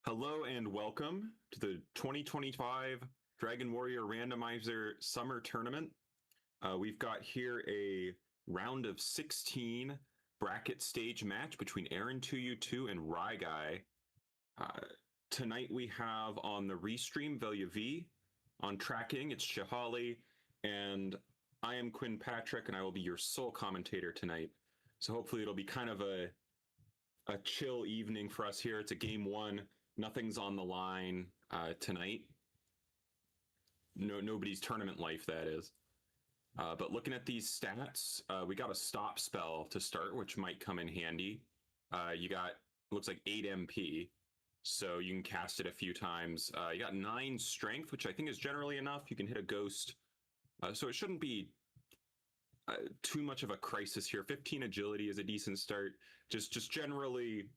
Hello and welcome to the 2025 Dragon Warrior Randomizer Summer Tournament. We've got here a round of 16 bracket stage match between Aaron2U2 and Ryguy. Tonight we have on the restream Velia V. On tracking, it's Shahali, and I am Quinn Patrick, and I will be your sole commentator tonight. So hopefully it'll be kind of a chill evening for us here. It's a game one. Nothing's on the line tonight. Nobody's tournament life, that is. But looking at these stats, we got a stop spell to start, which might come in handy. You got, looks like 8 MP, so you can cast it a few times. You got 9 strength, which I think is generally enough. You can hit a ghost, so it shouldn't be too much of a crisis here. 15 agility is a decent start. Just generally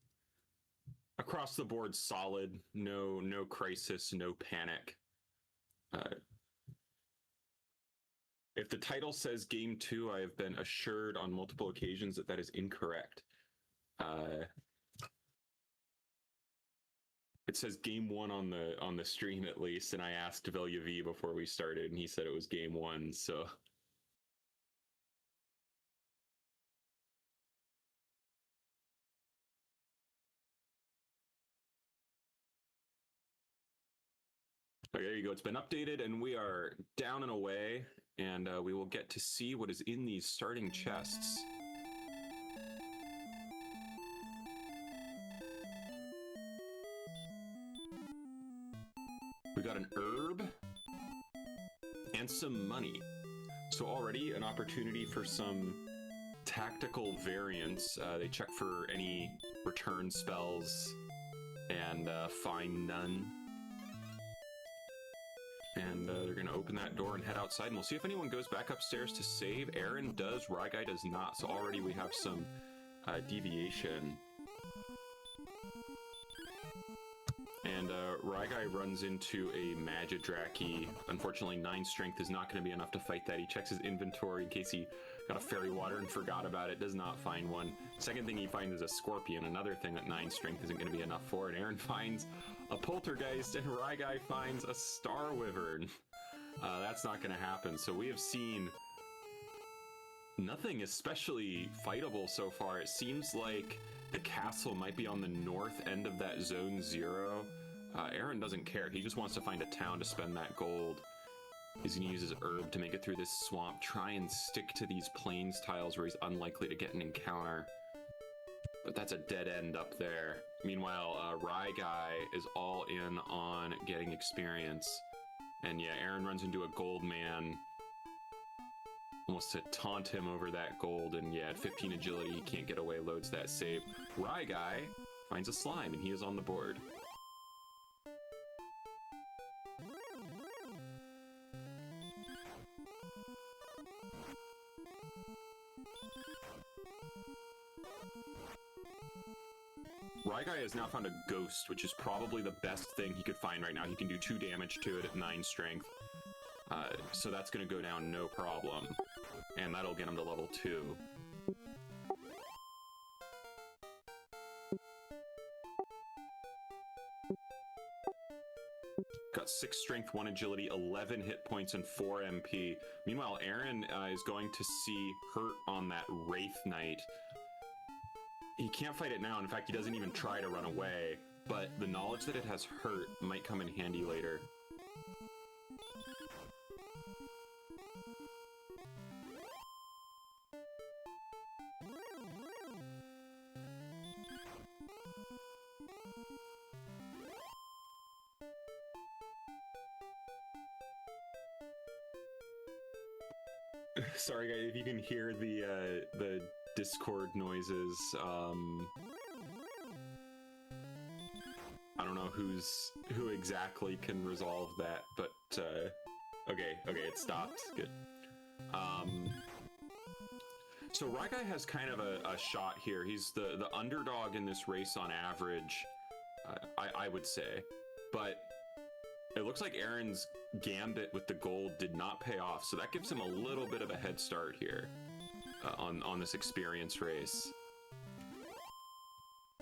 across the board solid. No crisis, no panic. If the title says game 2, I have been assured on multiple occasions that is incorrect. It says game 1 on the stream at least, and I asked Velia V before we started, and he said it was game 1. So. Okay, there you go. It's been updated, and we are down and away, and we will get to see what is in these starting chests. We got an herb and some money. So already an opportunity for some tactical variants. They check for any return spells and find none. And they're going to open that door and head outside, and we'll see if anyone goes back upstairs to save. Aaron does, Ryguy does not, so already we have some deviation. And Ryguy runs into a Magidraki. Unfortunately, 9 strength is not going to be enough to fight that. He checks his inventory in case he got a fairy water and forgot about it. Does not find one. Second thing he finds is a scorpion, another thing that 9 strength isn't going to be enough for. And Aaron finds a poltergeist, and Ryguy finds a star wyvern. That's not going to happen. So we have seen nothing especially fightable so far. It seems like the castle might be on the north end of that zone 0. Aaron doesn't care. He just wants to find a town to spend that gold. He's going to use his herb to make it through this swamp, try and stick to these plains tiles where he's unlikely to get an encounter. But that's a dead end up there. Meanwhile, Ryguy is all in on getting experience. And yeah, Aaron runs into a gold man, almost to taunt him over that gold, and yeah, at 15 agility, he can't get away, loads that save. Ryguy finds a slime, and he is on the board. Ryguy has now found a ghost, which is probably the best thing he could find right now. He can do 2 damage to it at 9 strength. So that's going to go down no problem. And that'll get him to level 2. Got 6 strength, 1 agility, 11 hit points, and 4 MP. Meanwhile, Aaron is going to see hurt on that Wraith Knight. He can't fight it now. In fact, he doesn't even try to run away. But the knowledge that it has hurt might come in handy later. Sorry, guys, if you can hear the Discord noises. I don't know who exactly can resolve that, but okay, it stopped. Good. So Ryguy has kind of a shot here. He's the underdog in this race on average, I would say, but it looks like Aaron's gambit with the gold did not pay off, so that gives him a little bit of a head start here on this experience race.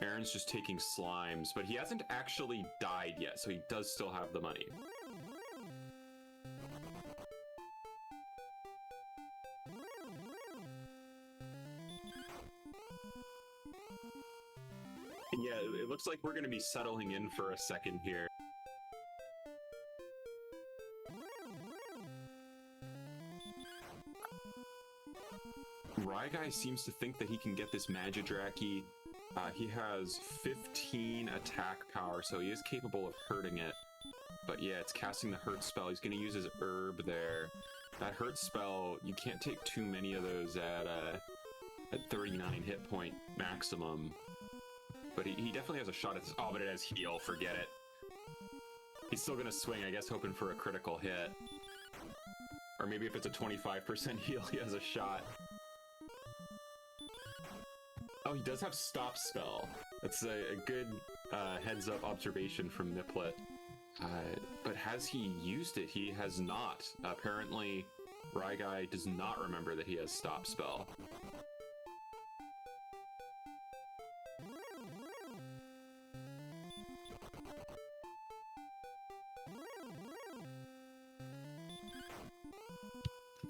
Aaron's just taking slimes, but he hasn't actually died yet, so he does still have the money. And yeah, it looks like we're going to be settling in for a second here. Guy seems to think that he can get this Magidraki. He has 15 attack power, so he is capable of hurting it. But yeah, it's casting the hurt spell. He's going to use his herb there. That hurt spell, you can't take too many of those at 39 hit point maximum. But he definitely has a shot at this. Oh, but it has heal. Forget it. He's still going to swing, I guess, hoping for a critical hit. Or maybe if it's a 25% heal, he has a shot. Oh, he does have Stop Spell. That's a good heads-up observation from Niplet. But has he used it? He has not. Apparently, Guy does not remember that he has Stop Spell.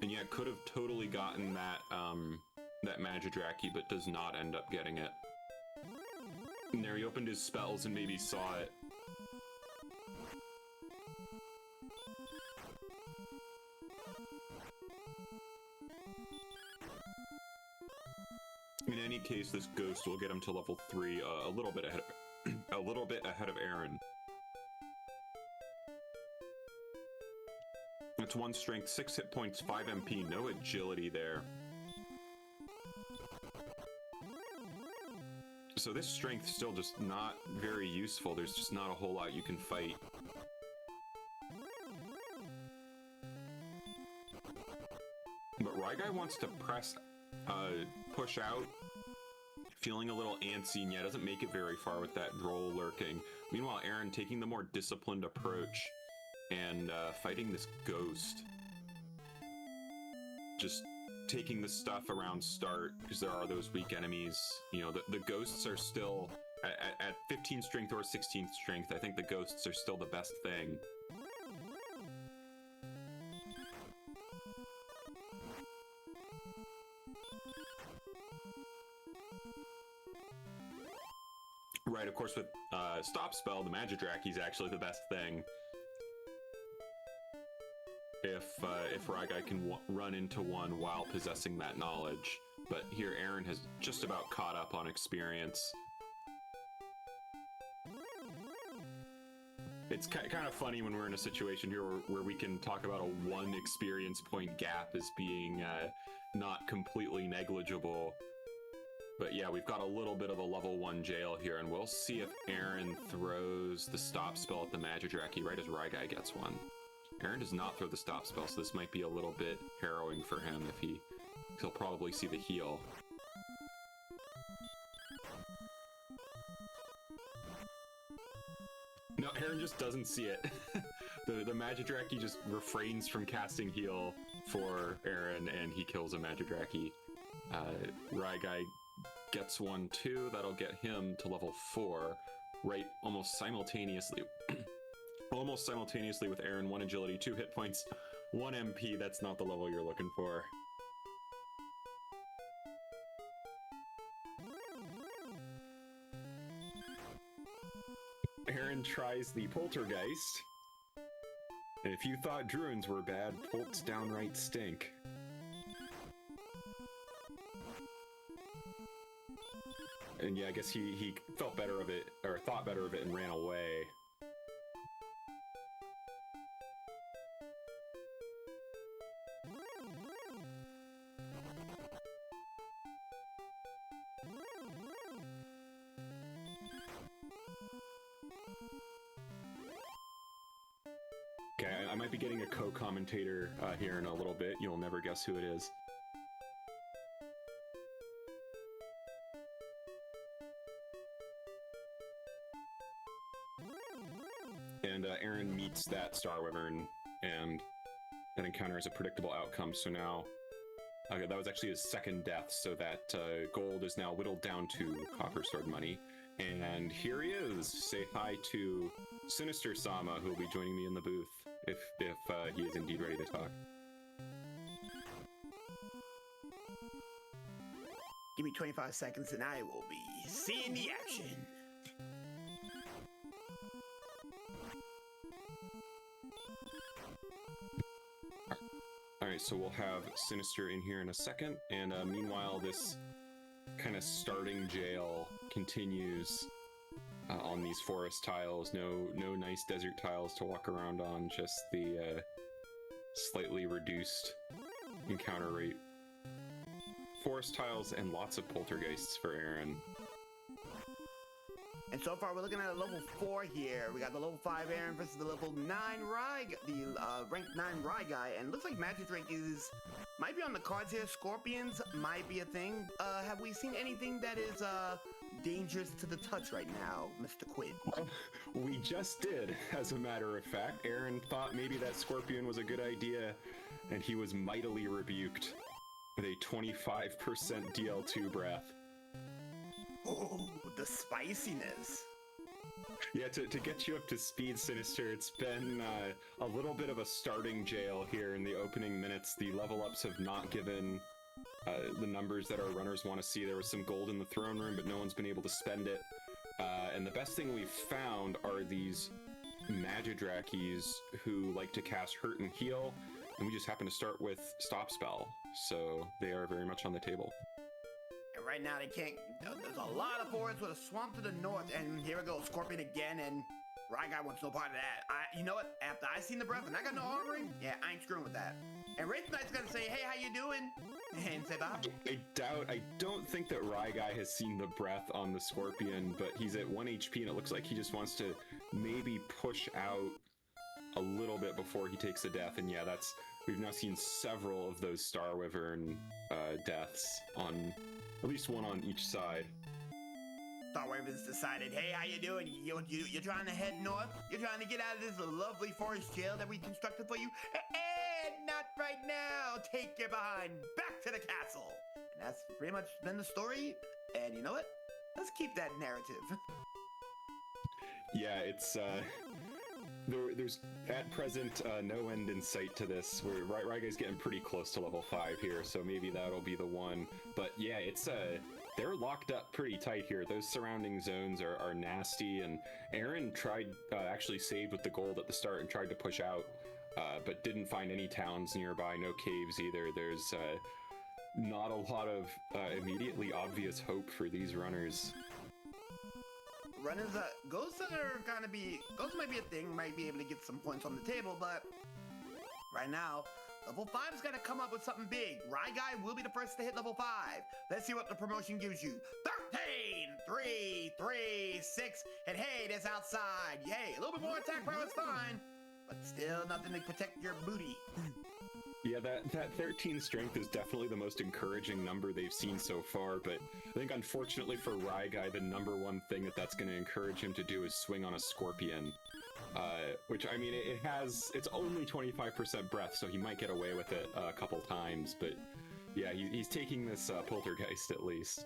And yeah, could have totally gotten that that Magidraki, but does not end up getting it. And there he opened his spells and maybe saw it. In any case, this ghost will get him to level 3 a little bit ahead of Aaron. It's 1 strength, 6 hit points, 5 MP, no agility there. So this strength's still just not very useful. There's just not a whole lot you can fight. But Guy wants to push out, feeling a little antsy, and yeah, doesn't make it very far with that droll lurking. Meanwhile, Aaron taking the more disciplined approach and fighting this ghost. Just taking the stuff around start, because there are those weak enemies. You know, the ghosts are still, at 15 strength or 16th strength, I think the ghosts are still the best thing. Right, of course, with Stop Spell, the Magidraki is actually the best thing. If Guy can run into one while possessing that knowledge. But here Aaron has just about caught up on experience. It's kind of funny when we're in a situation here where we can talk about a 1 experience point gap as being not completely negligible. But yeah, we've got a little bit of a level 1 jail here, and we'll see if Aaron throws the Stop Spell at the Magidraki right as Guy gets one. Aaron does not throw the Stop Spell, so this might be a little bit harrowing for him if he'll probably see the heal. No, Aaron just doesn't see it. the Magidraki just refrains from casting heal for Aaron, and he kills a Magidraki. Guy gets one too. That'll get him to level 4, right almost simultaneously. Almost simultaneously with Aaron, 1 agility, 2 hit points, 1 MP. That's not the level you're looking for. Aaron tries the Poltergeist. And if you thought Druins were bad, Polts downright stink. And yeah, I guess he felt better of it, or thought better of it, and ran away. Okay, I might be getting a co-commentator here in a little bit. You'll never guess who it is. And Aaron meets that Star Wyvern, and that encounter is a predictable outcome. So now, that was actually his second death, so that gold is now whittled down to copper sword money. And here he is. Say hi to Sinister Sama, who will be joining me in the booth if he is indeed ready to talk. Give me 25 seconds and I will be seeing the action. Alright, so we'll have Sinister in here in a second, and meanwhile this kind of starting jail continues on these forest tiles. No nice desert tiles to walk around on, just the slightly reduced encounter rate forest tiles and lots of poltergeists for Aaron. And so far, we're looking at a level 4 here. We got the level 5 Aaron versus the level 9 Rye, the ranked 9 Rye guy. And it looks like magic rank might be on the cards here. Scorpions might be a thing. Have we seen anything that is dangerous to the touch right now, Mr. Quid? Well, we just did, as a matter of fact. Aaron thought maybe that scorpion was a good idea, and he was mightily rebuked with a 25% DL2 breath. Oh, the spiciness. Yeah, to get you up to speed, Sinister, it's been a little bit of a starting jail here in the opening minutes. The level ups have not given the numbers that our runners want to see. There was some gold in the throne room, but no one's been able to spend it. And the best thing we've found are these Magidrakis who like to cast Hurt and Heal, and we just happen to start with Stop Spell, so they are very much on the table. And right now they can't, there's a lot of forests with a swamp to the north, and here we go, Scorpion again, and Rye Guy wants no part of that. You know what, after I seen the breath and I got no armoring, yeah, I ain't screwing with that. And Wraith Knight's gonna say, hey, how you doing? And say bye. I don't think that Rye Guy has seen the breath on the Scorpion, but he's at 1 HP and it looks like he just wants to maybe push out a little bit before he takes a death. And yeah, we've now seen several of those Star Wyvern deaths, on at least one on each side. Star Wyvern's decided, hey, how you doing? You're trying to head north? You're trying to get out of this lovely forest jail that we constructed for you? And not right now! Take your behind back to the castle! And that's pretty much been the story, and you know what? Let's keep that narrative. Yeah, it's there's at present no end in sight to this. Rye Guy's getting pretty close to level 5 here, so maybe that'll be the one. But yeah, it's they're locked up pretty tight here. Those surrounding zones are nasty, and Aaron tried, actually saved with the gold at the start and tried to push out, but didn't find any towns nearby, no caves either. There's not a lot of immediately obvious hope for these runners. Runners, ghosts might be a thing, might be able to get some points on the table, but right now, level 5's got to come up with something big. Rye Guy will be the first to hit level 5. Let's see what the promotion gives you. 13, 3, 3, 6, and hey, that's outside. Yay, a little bit more attack power is fine, but still nothing to protect your booty. Yeah, that 13 strength is definitely the most encouraging number they've seen so far, but I think unfortunately for Rye Guy, the number one thing that's going to encourage him to do is swing on a Scorpion. Which, I mean, it's only 25% breath, so he might get away with it a couple times, but yeah, he's taking this Poltergeist at least.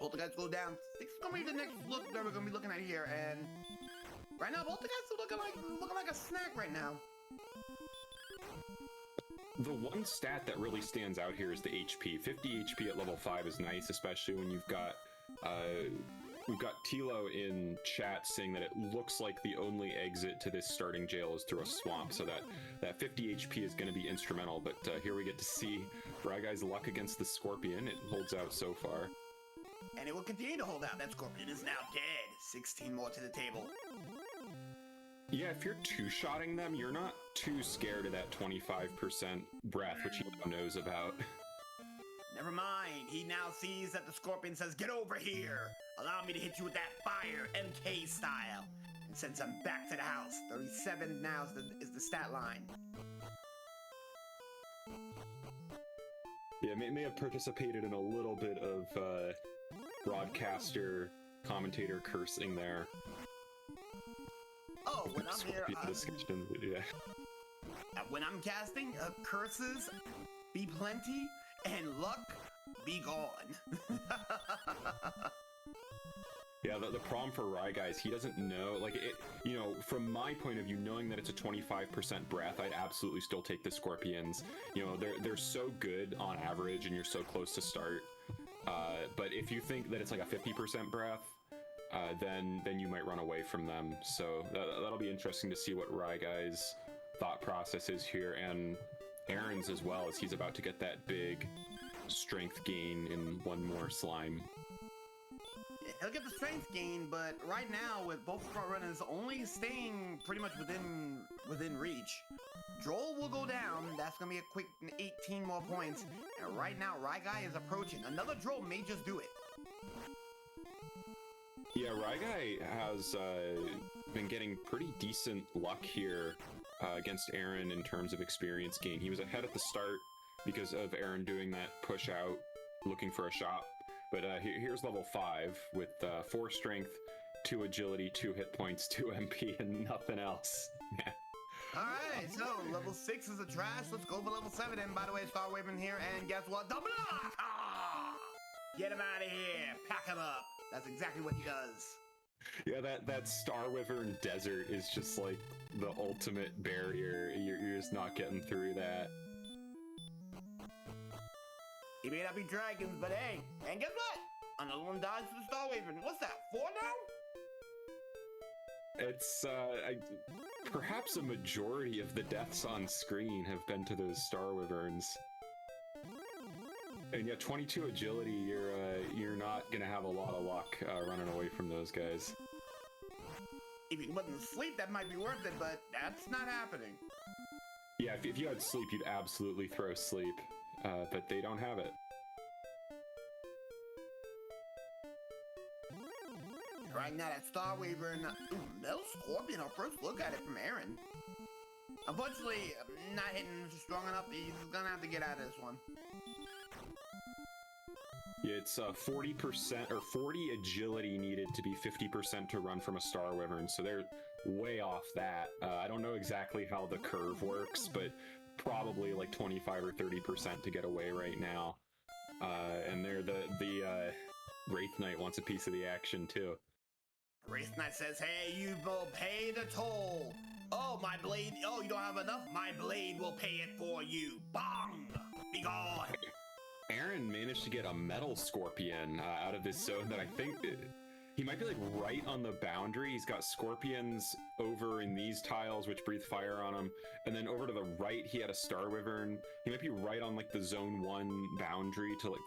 Poltergeist go down. 6 is going to be the next look that we're going to be looking at here, and right now, Poltergeist is looking like a snack right now. The one stat that really stands out here is the HP. 50 HP at level 5 is nice, especially when you've got we've got Tilo in chat saying that it looks like the only exit to this starting jail is through a swamp, so that 50 HP is going to be instrumental, but here we get to see Rye Guy's luck against the Scorpion. It holds out so far. And it will continue to hold out. That Scorpion is now dead. 16 more to the table. Yeah, if you're two-shotting them, you're not too scared of that 25% breath, which he knows about. Never mind. He now sees that the Scorpion says, get over here. Allow me to hit you with that fire, MK style. And sends him back to the house. 37 now is the stat line. Yeah, may have participated in a little bit of broadcaster, commentator cursing there. Oh, when I'm here, yeah. When I'm casting, curses be plenty, and luck be gone. Yeah, the problem for Rye Guy is he doesn't know, like, it, you know, from my point of view, knowing that it's a 25% breath, I'd absolutely still take the Scorpions. You know, they're so good on average, and you're so close to start. But if you think that it's like a 50% breath, then you might run away from them. So that'll be interesting to see what Rye Guy's thought process is here, and Aaron's as well, as he's about to get that big strength gain in one more slime. He'll get the strength gain, but right now, with both front runners only staying pretty much within reach, Droll will go down. That's gonna be a quick 18 more points. And right now, Rye Guy is approaching. Another Droll may just do it. Yeah, Rye Guy has been getting pretty decent luck here against Aaron in terms of experience gain. He was ahead at the start because of Aaron doing that push out, looking for a shot. But here's level 5 with 4 strength, 2 agility, 2 hit points, 2 MP, and nothing else. Alright, so level 6 is a trash. Let's go for level 7. And by the way, Star Waving here, and guess what? The block! Ah! Get him out of here! Pack him up! That's exactly what he does. Yeah, that Star Wyvern desert is just like the ultimate barrier. You're just not getting through that. He may not be dragons, but hey, and guess what? Another one dies to the Star Wyvern. What's that, 4 now? It's, perhaps a majority of the deaths on screen have been to those Star Wyverns. And yet 22 agility, you're not gonna have a lot of luck running away from those guys. If you wasn't asleep, that might be worth it, but that's not happening. Yeah, if you had sleep, you'd absolutely throw sleep. But they don't have it. Right now, that Star Wyvern, Metal Scorpion, our first look at it from Aaron. Unfortunately, not hitting strong enough. He's gonna have to get out of this one. Yeah, it's 40% or 40 agility needed to be 50% to run from a Star Wyvern, so they're way off that. I don't know exactly how the curve works, but probably like 25 or 30% to get away right now. And they're the Wraith Knight wants a piece of the action too. Wraith Knight says, hey, you will pay the toll. Oh, my blade. Oh, you don't have enough? My blade will pay it for you. Bong! Be gone! Aaron managed to get a Metal Scorpion out of this zone that I think he might be like right on the boundary. He's got Scorpions over in these tiles, which breathe fire on him. And then over to the right, he had a Star Wyvern. He might be right on like the zone 1 boundary to like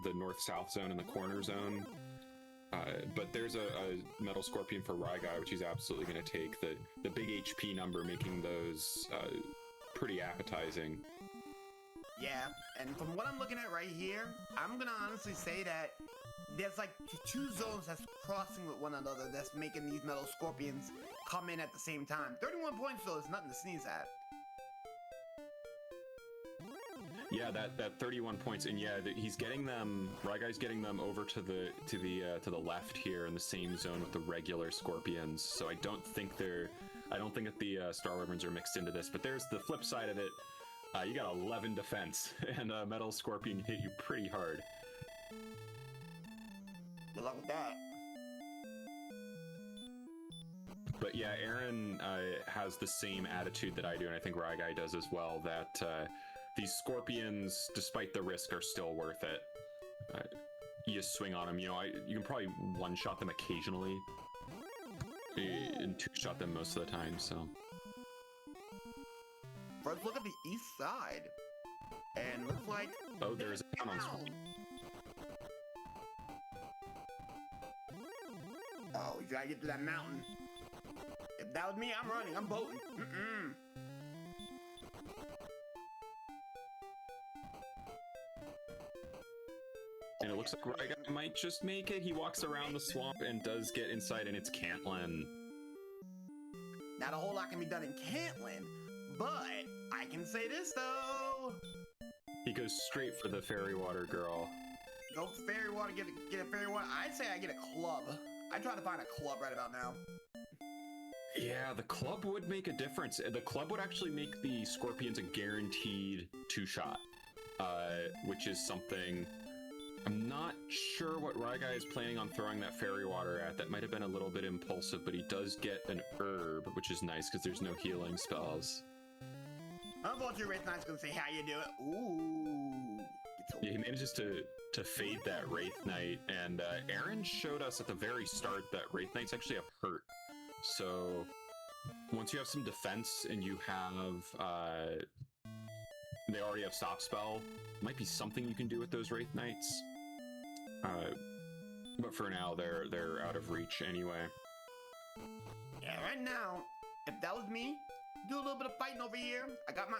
the north-south zone and the corner zone. But there's a Metal Scorpion for Rye Guy, which he's absolutely going to take. The big HP number making those pretty appetizing. Yeah, and from what I'm looking at right here, I'm gonna honestly say that there's like 2 zones that's crossing with one another that's making these Metal Scorpions come in at the same time. 31 points though is nothing to sneeze at. Yeah, that 31 points, and yeah, he's getting them. Rye Guy's getting them over to the left here in the same zone with the regular Scorpions. So I don't think that the Star Wyverns are mixed into this. But there's the flip side of it. You got 11 defense, and a Metal Scorpion hit you pretty hard. Good luck with that. But yeah, Aaron has the same attitude that I do, and I think Rye Guy does as well, that these Scorpions, despite the risk, are still worth it. You just swing on them, you know, you can probably one-shot them occasionally, and two-shot them most of the time, so... First look at the east side, and looks like... Oh, there's a town on screen. Oh, you gotta get to that mountain. If that was me, I'm running, I'm boating. And it looks like Rye Guy might just make it. He walks around the swamp and does get inside, and it's Cantlin. Not a whole lot can be done in Cantlin, but I can say this though. He goes straight for the fairy water girl. Go fairy water, get a fairy water. I'd say I get a club. I try to find a club right about now. Yeah, the club would make a difference. The club would actually make the Scorpions a guaranteed 2-shot, which is something I'm not sure what Ryguy is planning on throwing that fairy water at. That might have been a little bit impulsive, but he does get an herb, which is nice because there's no healing spells. Unfortunately, Wraith Knight's gonna say how you do it. Ooh. Yeah, he manages to fade that Wraith Knight, and Aaron showed us at the very start that Wraith Knights actually have hurt. So once you have some defense and you have they already have stop spell, might be something you can do with those Wraith Knights. But for now, they're out of reach anyway. Yeah, right now, if that was me, do a little bit of fighting over here. I got an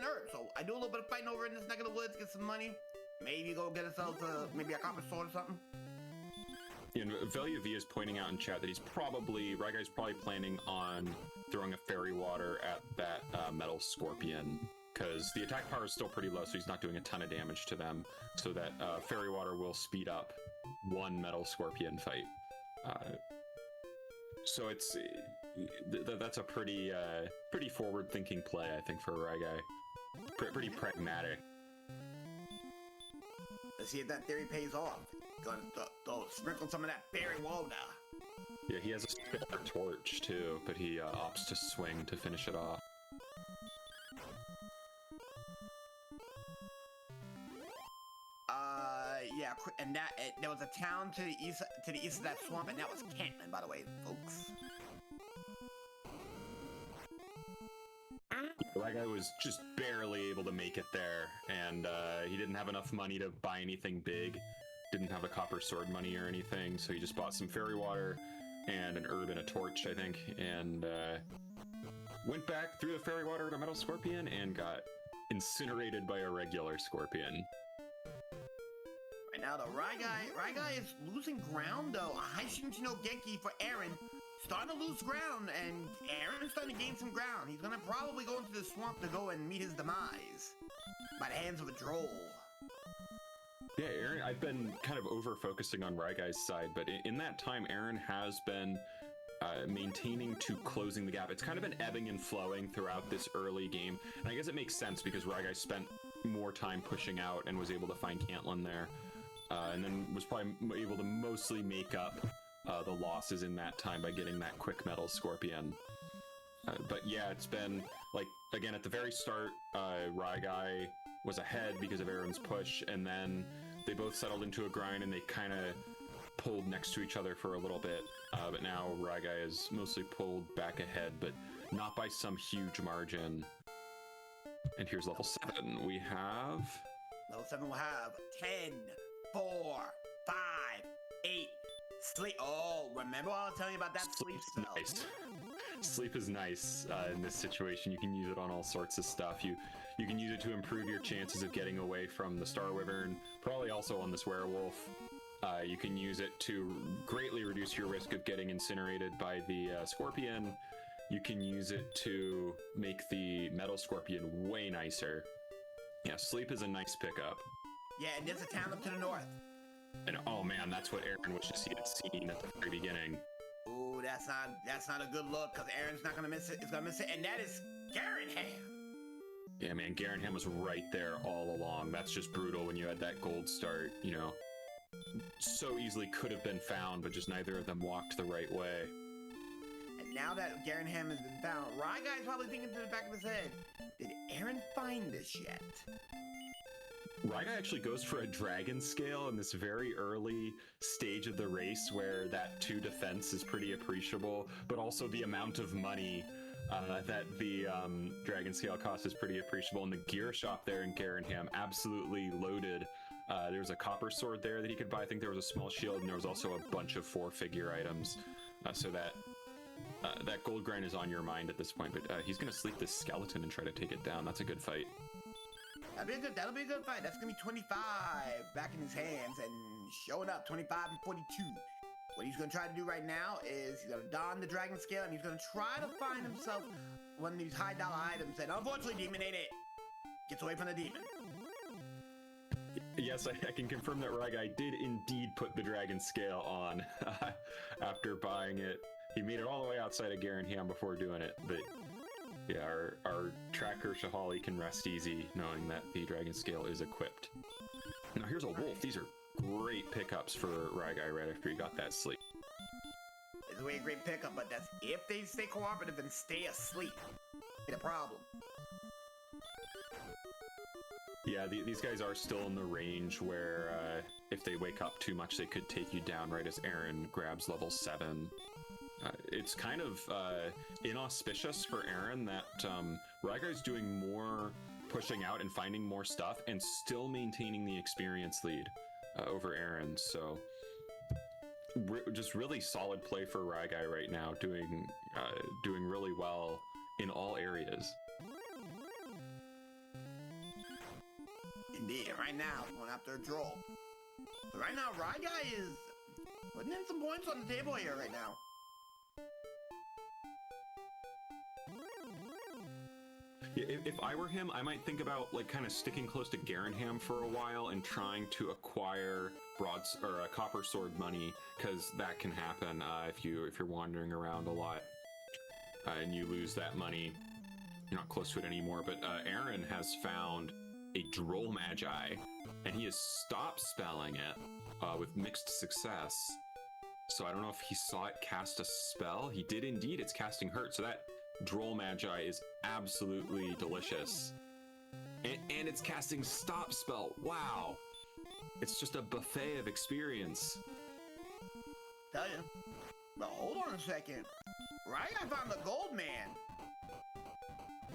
herb, so I do a little bit of fighting over in this neck of the woods, get some money. Maybe go get ourselves maybe a copper sword or something. Yeah, and Velia V is pointing out in chat that Ryguy's probably planning on throwing a fairy water at that metal scorpion, because the attack power is still pretty low, so he's not doing a ton of damage to them. So that fairy water will speed up one metal scorpion fight. So it's that's a pretty forward-thinking play, I think, for Ryguy. Pretty pragmatic. Let's see if that theory pays off. Gonna sprinkle some of that fairy water. Yeah, he has a spare torch too, but he opts to swing to finish it off. Yeah, and there was a town to the east of that swamp, and that was Cantland, by the way, folks. That guy was just barely able to make it there, and he didn't have enough money to buy anything big. Didn't have the copper sword money or anything, so he just bought some fairy water and an herb and a torch, I think, and went back through the fairy water to metal scorpion and got incinerated by a regular scorpion. Right now, the Ryguy is losing ground, though. A high Shinji no Genki for Aaron. Starting to lose ground, and Aaron's starting to gain some ground. He's gonna probably go into the swamp to go and meet his demise by the hands of a droll. Yeah, Aaron, I've been kind of over-focusing on Ryguy's side, but in that time, Aaron has been maintaining to closing the gap. It's kind of been ebbing and flowing throughout this early game, and I guess it makes sense because Ryguy spent more time pushing out and was able to find Cantland there, and then was probably able to mostly make up the losses in that time by getting that quick metal scorpion. But yeah, it's been, like, again, at the very start, Ryguy was ahead because of Aaron's push, and then they both settled into a grind and they kind of pulled next to each other for a little bit. But now Ryguy is mostly pulled back ahead, but not by some huge margin. And here's level 7. We have... Level 7 will have 10, 4, 5, 8, sleep. Oh, remember what I was telling you about that sleep spell? Nice. Sleep is nice in this situation. You can use it on all sorts of stuff. You can use it to improve your chances of getting away from the Star Wyvern, probably also on this werewolf. You can use it to greatly reduce your risk of getting incinerated by the scorpion. You can use it to make the metal scorpion way nicer. Yeah, sleep is a nice pickup. Yeah, and there's a town up to the north. And oh man, that's what Aaron wishes he had seen at the very beginning. Ooh, that's not a good look, because Aaron's not gonna miss it. He's gonna miss it, and that is Garenham. Yeah, man, Garenham was right there all along. That's just brutal when you had that gold start, you know. So easily could have been found, but just neither of them walked the right way. And now that Garenham has been found, Ryguy's probably thinking to the back of his head, did Aaron find this yet? Ryguy actually goes for a dragon scale in this very early stage of the race where that 2 defense is pretty appreciable, but also the amount of money that the dragon scale cost is pretty appreciable. And the gear shop there in Garenham absolutely loaded. There was a copper sword there that he could buy. I think there was a small shield, and there was also a bunch of 4-figure items. So that gold grind is on your mind at this point, but he's going to sleep this skeleton and try to take it down. That's a good fight. That'll be a good fight. That's gonna be 25 back in his hands and showing up 25 and 42. What he's gonna try to do right now is he's gonna don the dragon scale and he's gonna try to find himself one of these high dollar items. And unfortunately, Demon ain't it. Gets away from the demon. Yes, I can confirm that Ryguy did indeed put the dragon scale on after buying it. He made it all the way outside of Garenham before doing it, but yeah, our tracker Shahali can rest easy knowing that the dragon scale is equipped. Now here's a wolf. These are great pickups for Ryguy right after he got that sleep. It's a really great pickup, but that's if they stay cooperative and stay asleep. It's a problem. Yeah, these guys are still in the range where if they wake up too much, they could take you down right as Aaron grabs level 7. It's kind of inauspicious for Aaron that Ryguy's doing more pushing out and finding more stuff and still maintaining the experience lead over Aaron. So just really solid play for Ryguy right now, doing really well in all areas. Indeed, right now, going after a troll. But right now, Ryguy is putting in some points on the table here right now. Yeah, if I were him, I might think about like kind of sticking close to Garanham for a while and trying to acquire copper sword money, because that can happen if you're wandering around a lot and you lose that money. You're not close to it anymore. But Aaron has found a Droll Magi, and he has stopped spelling it with mixed success. So I don't know if he saw it cast a spell. He did indeed. It's casting Hurt. So that Droll Magi is absolutely delicious. And it's casting Stop Spell. Wow. It's just a buffet of experience. Tell you. But hold on a second. Ryguy found the Gold Man.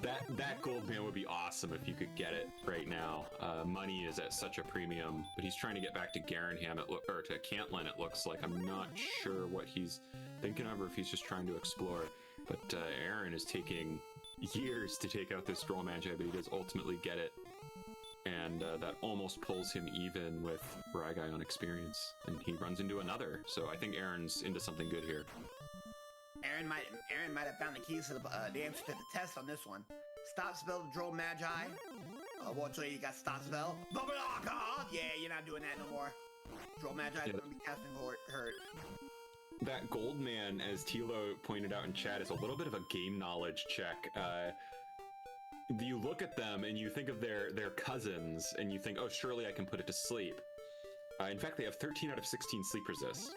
That gold man would be awesome if you could get it right now. Money is at such a premium, but he's trying to get back to Garanham, or to Cantlin, it looks like. I'm not sure what he's thinking of, or if he's just trying to explore. But Aaron is taking years to take out this Droll Magi, but he does ultimately get it. And that almost pulls him even with Ryguy on experience. And he runs into another, so I think Aaron's into something good here. Aaron might have found the keys to the answer to the test on this one. Stop spell to Droll Magi. Fortunately, you got stop spell. Yeah, you're not doing that no more. Droll Magi is going to be casting Hurt. That gold man, as Tilo pointed out in chat, is a little bit of a game knowledge check. You look at them and you think of their cousins, and you think, oh, surely I can put it to sleep. In fact, they have 13 out of 16 sleep resists.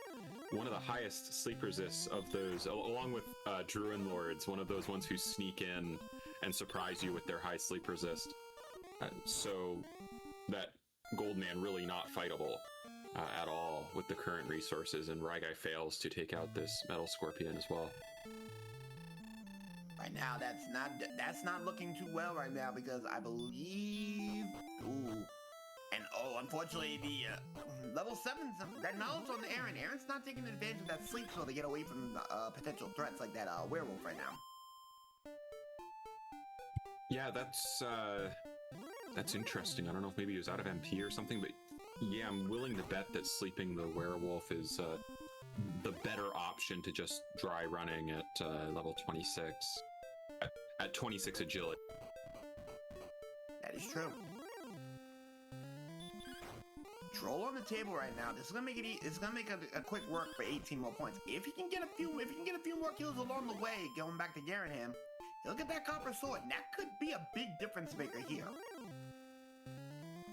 One of the highest sleep resists of those, along with Druin Lords, one of those ones who sneak in and surprise you with their high sleep resist. So that gold man really not fightable at all with the current resources, and Ryguy fails to take out this Metal Scorpion as well. Right now, that's not looking too well right now, because I believe... Ooh. And unfortunately, the level 7's that knowledge on Aaron. Aaron's not taking advantage of that sleep so to get away from potential threats like that werewolf right now. Yeah, that's interesting. I don't know if maybe he was out of MP or something, but yeah, I'm willing to bet that sleeping the werewolf is the better option to just dry running at level 26. At 26 agility. That is true. Troll on the table right now. This is gonna make it. It's gonna make a quick work for 18 more points. If he can get a few more kills along the way, going back to Garanham, he'll get that copper sword, and that could be a big difference maker here.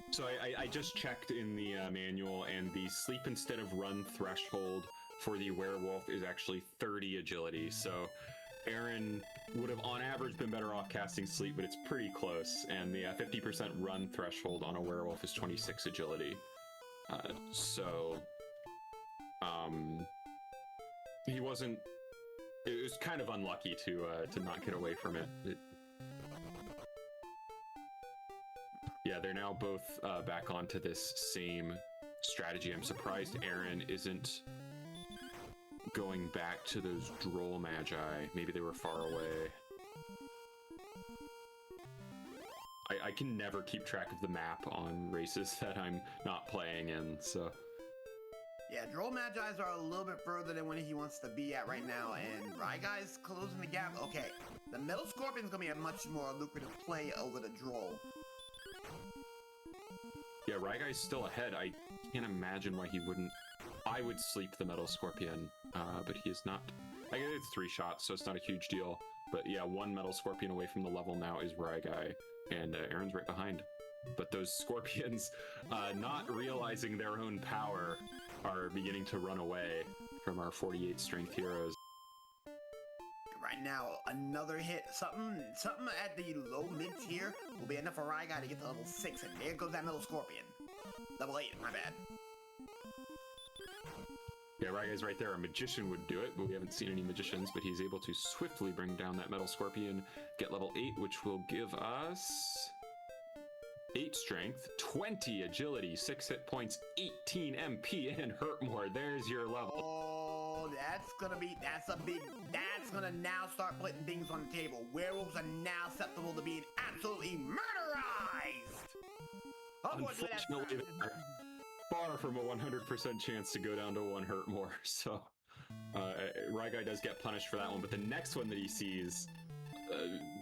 So I just checked in the manual, and the sleep instead of run threshold for the werewolf is actually 30 agility. So Aaron would have on average been better off casting sleep, but it's pretty close. And the 50% run threshold on a werewolf is 26 agility. He wasn't. It was kind of unlucky to not get away from it. Yeah, they're now both back onto this same strategy. I'm surprised Aaron isn't going back to those Droll Magi. Maybe they were far away. I can never keep track of the map on races that I'm not playing in, so... Yeah, Droll Magi's are a little bit further than what he wants to be at right now, and Ryguy's closing the gap. Okay, the Metal Scorpion's gonna be a much more lucrative play over the Droll. Yeah, Ryguy's still ahead. I can't imagine why he wouldn't... I would sleep the Metal Scorpion, but he is not... I guess it's 3 shots, so it's not a huge deal. But yeah, 1 Metal Scorpion away from the level now is Ryguy, and Aaron's right behind. but those scorpions, not realizing their own power, are beginning to run away from our 48 strength heroes. Right now, another hit, something at the low mid tier will be enough for Ryguy to get to level 6, and there goes that middle scorpion. Level 8, my bad. Yeah, Ryguy's right there. A magician would do it, but we haven't seen any magicians, but he's able to swiftly bring down that metal scorpion, get level 8, which will give us 8 strength, 20 agility, 6 hit points, 18 MP, and hurt more. There's your level. Oh, that's gonna now start putting things on the table. Werewolves are now susceptible to being absolutely murderized. Oh boy, unfortunately, they're far from a 100% chance to go down to 1 hurt more. So, Ryguy does get punished for that one, but the next one that he sees,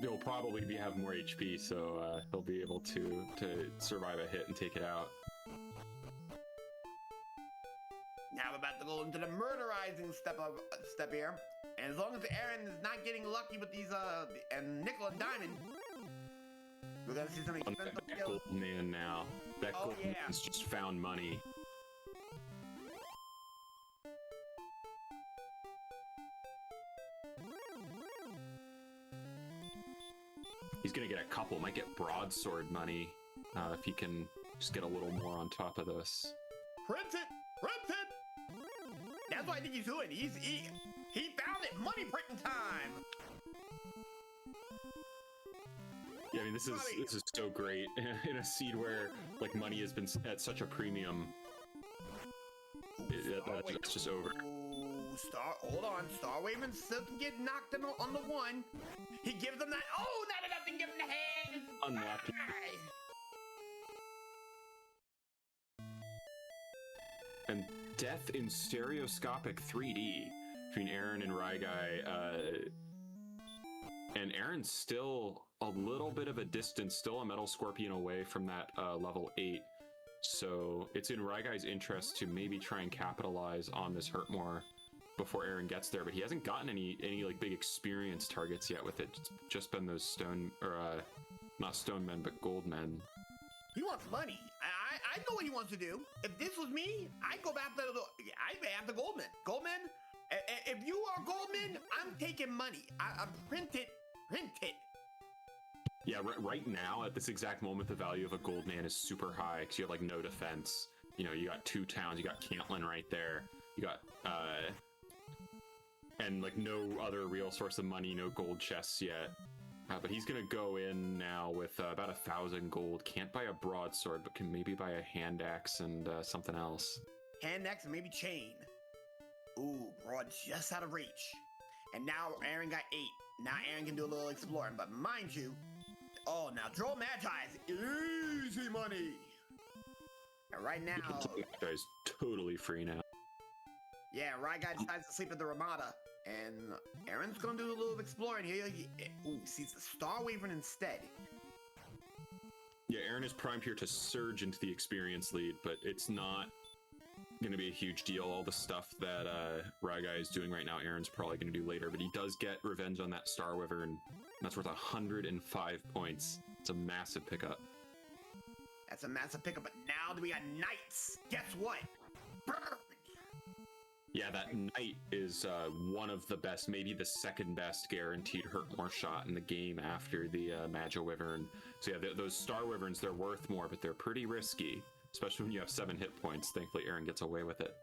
he'll probably have more HP, so he'll be able to survive a hit and take it out. Now we're about to go into the murderizing step here. And as long as Aaron is not getting lucky with these, and nickel and diamond, we're gonna see some expensive That kills. gold man now. That gold man's just found money. He's gonna get a couple, might get broadsword money, if he can just get a little more on top of this. Print it! Print it! That's what I think he's doing. He found it! Money printing time! Yeah, I mean, this is so great in a seed where like money has been at such a premium. That's just over. Hold on. Star Waving still can get knocked on the 1. He gives them that. Oh, not enough to give him the hand. Unlucky. And death in stereoscopic 3D between Aaron and Ryguy. And Aaron's still a little bit of a distance, still a metal scorpion away from that level 8. So it's in Ryguy's interest to maybe try and capitalize on this hurt more before Aaron gets there, but he hasn't gotten any like big experience targets yet with it. It's just been those stone, or not stone men, but gold men. He wants money. I know what he wants to do. If this was me, I'd go back to the Goldman. Goldman, if you are Goldman, I'm taking money. I print it. Yeah, right now, at this exact moment, the value of a gold man is super high, because you have, like, no defense. You know, you got 2 towns, you got Cantlin right there, you got, and, like, no other real source of money, no gold chests yet. But he's gonna go in now with about 1,000 gold. Can't buy a broadsword, but can maybe buy a hand axe and something else. Hand axe and maybe chain. Ooh, broad just out of reach. And now Aaron got 8. Now Aaron can do a little exploring, but mind you, oh, now Droll Magi is easy money. And right now, Magi is totally free now. Yeah, Ryguy decides to sleep at the Ramada, and Aaron's gonna do a little exploring here. He sees the Star Wyvern instead. Yeah, Aaron is primed here to surge into the experience lead, but it's not going to be a huge deal. All the stuff that Ryguy is doing right now, Aaron's probably going to do later, but he does get revenge on that Star Wyvern. That's worth 105 points. It's a massive pickup. That's a massive pickup, but now we got Knights. Guess what? Burn! Yeah, that Knight is one of the best, maybe the second best guaranteed hurt more shot in the game after the Magi Wyvern. So yeah, those Star Wyverns, they're worth more, but they're pretty risky, especially when you have 7 hit points. Thankfully, Aaron gets away with it.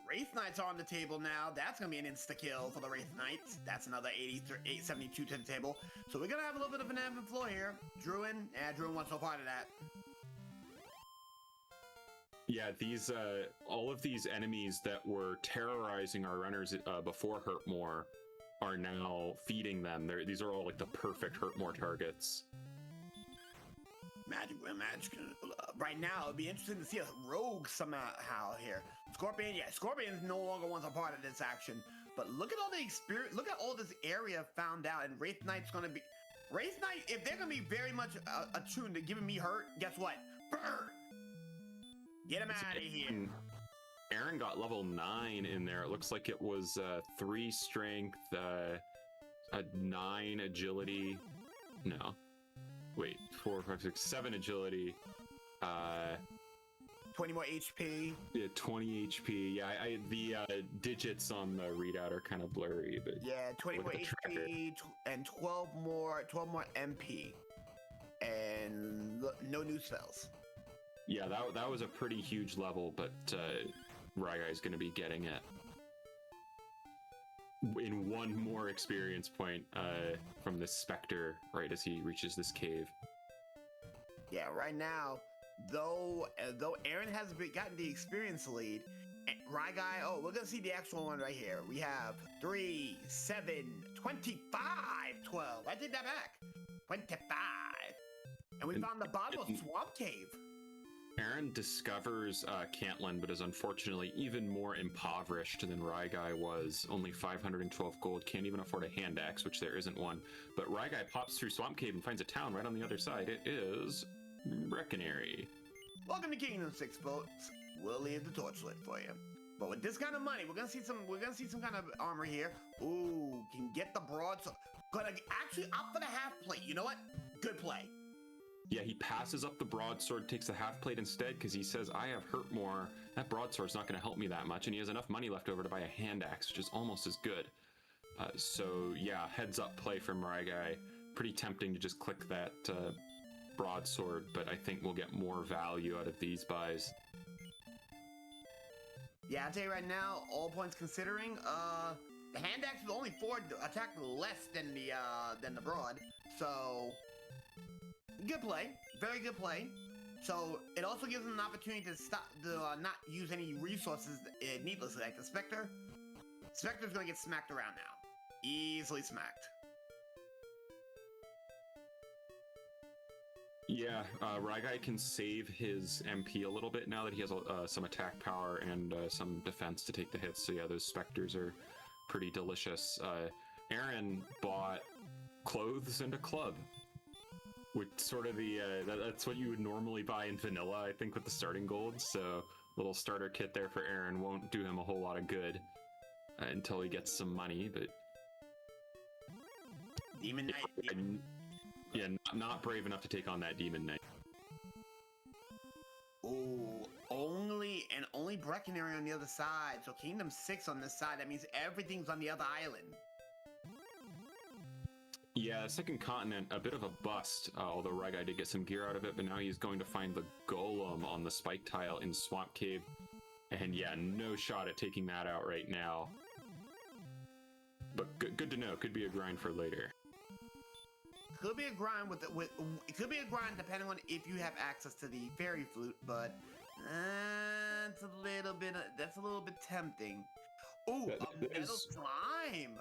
Wraith Knights are on the table now. That's going to be an insta-kill for the Wraith Knights. That's another 872 to the table. So we're going to have a little bit of an ebb and flow here. Druin, Druin wants no part of that. Yeah, these all of these enemies that were terrorizing our runners before Hurtmore are now feeding them. These are all like the perfect Hurtmore targets. Magic. Right now, it'd be interesting to see a rogue somehow here. Scorpion, yeah, Scorpion no longer wants a part of this action. But look at all the experience. Look at all this area found out, and Wraith Knight's gonna be. Wraith Knight, if they're gonna be very much attuned to giving me hurt, guess what? Burn. Get him out of here. Aaron got level 9 in there. It looks like it was 3 strength, a 9 agility. No. wait, 4, 5, 6, 7 agility. 20 more HP. Yeah, 20 HP. Yeah, the digits on the readout are kind of blurry, but Yeah, 20 more HP and 12 more MP. And no new spells. Yeah, that was a pretty huge level, but Raigai is going to be getting it in one more experience point from this Spectre right as he reaches this cave. Yeah, right now, though Aaron has gotten the experience lead, Raigai, oh, we're gonna see the actual one right here. We have 3, 7, 25, 12. I take that back. 25. And we found the bottom of Swamp Cave. Aaron discovers Cantlin, but is unfortunately even more impoverished than Raigai was. Only 512 gold, can't even afford a hand axe, which there isn't one. But Raigai pops through Swamp Cave and finds a town right on the other side. It is Brecconary. Welcome to Kingdom 6, folks. We'll leave the torch lit for you. But with this kind of money, we're gonna see some kind of armor here. Ooh, can get the broadsword. Gonna actually opt for the half plate. You know what? Good play. Yeah, he passes up the broadsword, takes the half plate instead, because he says, I have hurt more. That broadsword's not going to help me that much, and he has enough money left over to buy a hand axe, which is almost as good. So yeah, heads up play from Raigai. Pretty tempting to just click that broadsword, but I think we'll get more value out of these buys. Yeah, I'll tell you right now, all points considering, the hand axe will only attack less than the broad, so good play, very good play. So it also gives him an opportunity to not use any resources needlessly, like the Spectre. Spectre's gonna get smacked around now, easily smacked. Yeah, Raigai can save his MP a little bit now that he has some attack power and some defense to take the hits. So yeah, those Spectres are pretty delicious. Aaron bought clothes and a club, with sort of that's what you would normally buy in vanilla, I think, with the starting gold. So little starter kit there for Aaron won't do him a whole lot of good until he gets some money, but Demon Knight. Yeah, not brave enough to take on that Demon Knight. Oh, only Brecconary on the other side. So Kingdom 6 on this side. That means everything's on the other island. Yeah, Second Continent, a bit of a bust, although Raigai did get some gear out of it, but now he's going to find the Golem on the spike tile in Swamp Cave. And yeah, no shot at taking that out right now. But good to know, could be a grind for later. Could be a grind it could be a grind depending on if you have access to the fairy flute, but that's a little bit tempting. Ooh, a metal slime.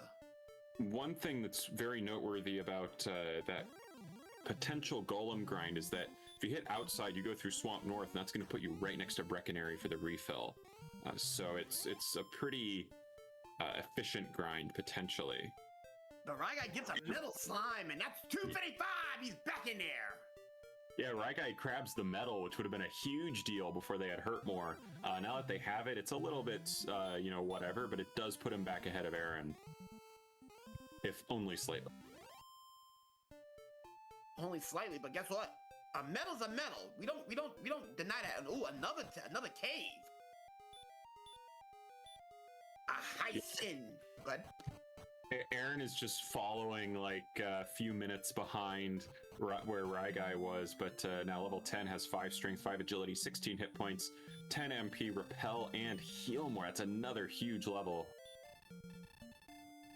One thing that's very noteworthy about that potential golem grind is that if you hit outside, you go through Swamp North, and that's going to put you right next to Brecconary for the refill. So it's a pretty efficient grind potentially. But Raigai gets a metal slime, and that's 255! He's back in there! Yeah, Raigai grabs the metal, which would have been a huge deal before they had hurt more. Now that they have it, it's a little bit, whatever, but it does put him back ahead of Aaron. If only slightly. Only slightly, but guess what? A metal's a metal. We don't deny that. Ooh, another cave. A Hyson. Good. Aaron is just following like a few minutes behind where Raigai was, but now level 10 has 5 strength, 5 agility, 16 hit points, 10 MP, repel, and heal more. That's another huge level.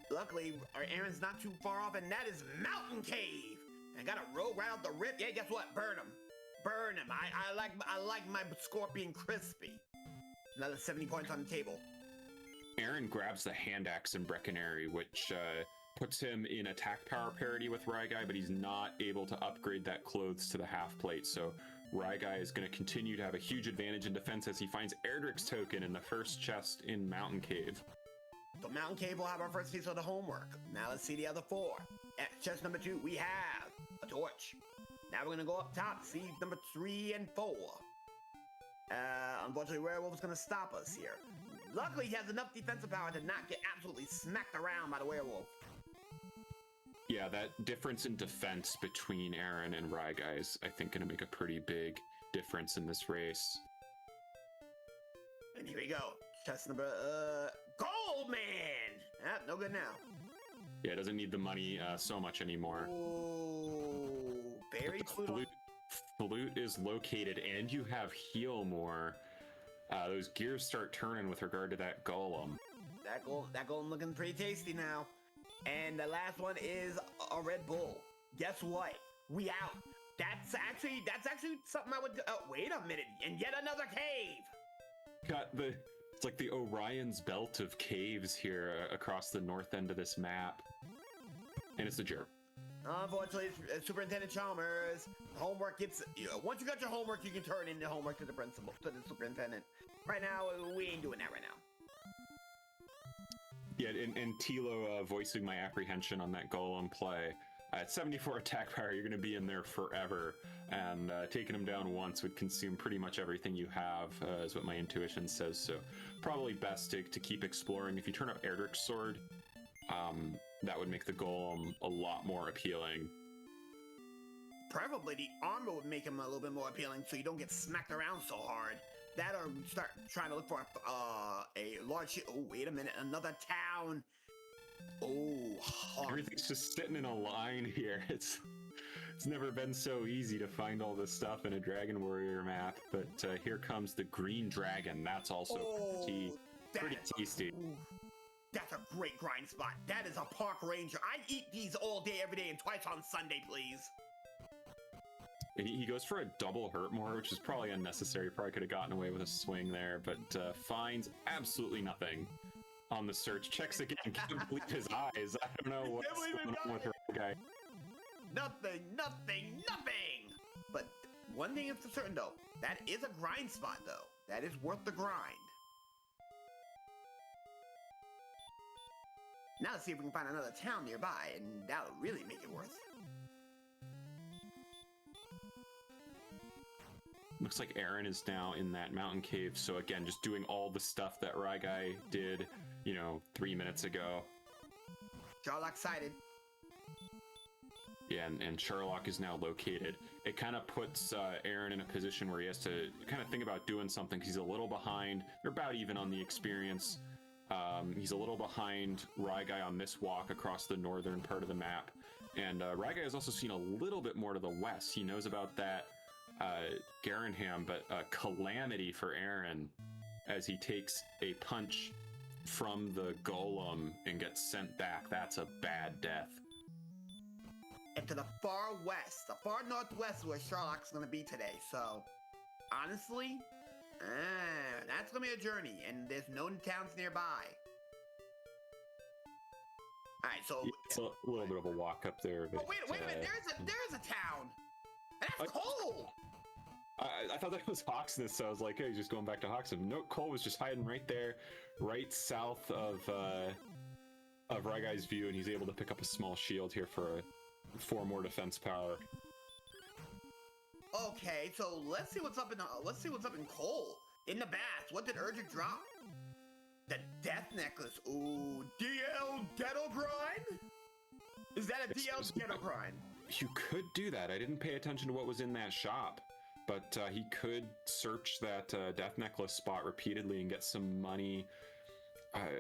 Luckily, our Aaron's not too far off, and that is Mountain Cave. And gotta roll right out the rip. Yeah, guess what? Burn him. Burn him. I like my Scorpion crispy. Another 70 points on the table. Aaron grabs the hand axe in Brecconary, which puts him in attack power parity with Raigai, but he's not able to upgrade that clothes to the half plate. So Raigai is going to continue to have a huge advantage in defense as he finds Erdrick's token in the first chest in Mountain Cave. So Mountain Cave will have our first piece of the homework. Now let's see the other 4. At chest number 2, we have a torch. Now we're going to go up top, see number 3 and 4. Unfortunately, Werewolf's going to stop us here. Luckily, he has enough defensive power to not get absolutely smacked around by the werewolf. Yeah, that difference in defense between Aaron and Ryguy is, I think, going to make a pretty big difference in this race. And here we go. Chest number, Gold Man! Ah, no good now. Yeah, it doesn't need the money so much anymore. Oh, berry flute. Flute is located, and you have heal more. Those gears start turning with regard to that golem. That golem looking pretty tasty now. And the last one is a Red Bull. Guess what? We out. That's actually something I would do. Oh, wait a minute. And yet another cave. It's like the Orion's belt of caves here across the north end of this map. And it's the jerk. Unfortunately, Superintendent Chalmers, homework gets, once you got your homework, you can turn in the homework to the principal, to the superintendent. Right now, we ain't doing that right now. Yeah, and Tilo voicing my apprehension on that golem play. At 74 attack power, you're going to be in there forever, and taking him down once would consume pretty much everything you have, is what my intuition says, so probably best to keep exploring. If you turn up Erdrick's sword, that would make the golem a lot more appealing. Preferably the armor would make him a little bit more appealing so you don't get smacked around so hard. That or start trying to look for a large... Oh, wait a minute. Another town. Oh, everything's just sitting in a line here. It's never been so easy to find all this stuff in a Dragon Warrior map, but here comes the Green Dragon. That's also pretty tasty. That's a great grind spot. That is a park ranger. I'd eat these all day, every day, and twice on Sunday, please. And he goes for a double hurt more, which is probably unnecessary. Probably could have gotten away with a swing there, but finds absolutely nothing on the search. Checks again, can't believe his eyes. I don't know what's going on with her guy. Nothing. But one thing is for certain, though. That is a grind spot, though. That is worth the grind. Now let's see if we can find another town nearby, and that'll really make it worth. Looks like Aaron is now in that mountain cave, so again, just doing all the stuff that Ryguy did, 3 minutes ago. Sherlock sighted. Yeah, and Sherlock is now located. It kind of puts Aaron in a position where he has to kind of think about doing something, because he's a little behind. They're about even on the experience. He's a little behind Ryguy on this walk across the northern part of the map. And Ryguy has also seen a little bit more to the west. He knows about that Garanham, but calamity for Aaron as he takes a punch from the golem and gets sent back. That's a bad death. And to the far west, the far northwest, where Sherlock's going to be today. So, honestly, that's going to be a journey, and there's no towns nearby. Alright, so... It's a little bit of a walk up there. But, wait a minute, there is a town! And that's Cole! I thought that was Hawksness, so I was like, hey, he's just going back to Hawksness. No, Cole was just hiding right there, right south of Ryguy's view, and he's able to pick up a small shield here for 4 more defense power. Okay, so let's see what's up in Cole. In the bath, what did Erdrick drop? The death necklace. Ooh, DL Ghetto Grind? Is that a DL Ghetto Grind? You could do that. I didn't pay attention to what was in that shop, but he could search that death necklace spot repeatedly and get some money.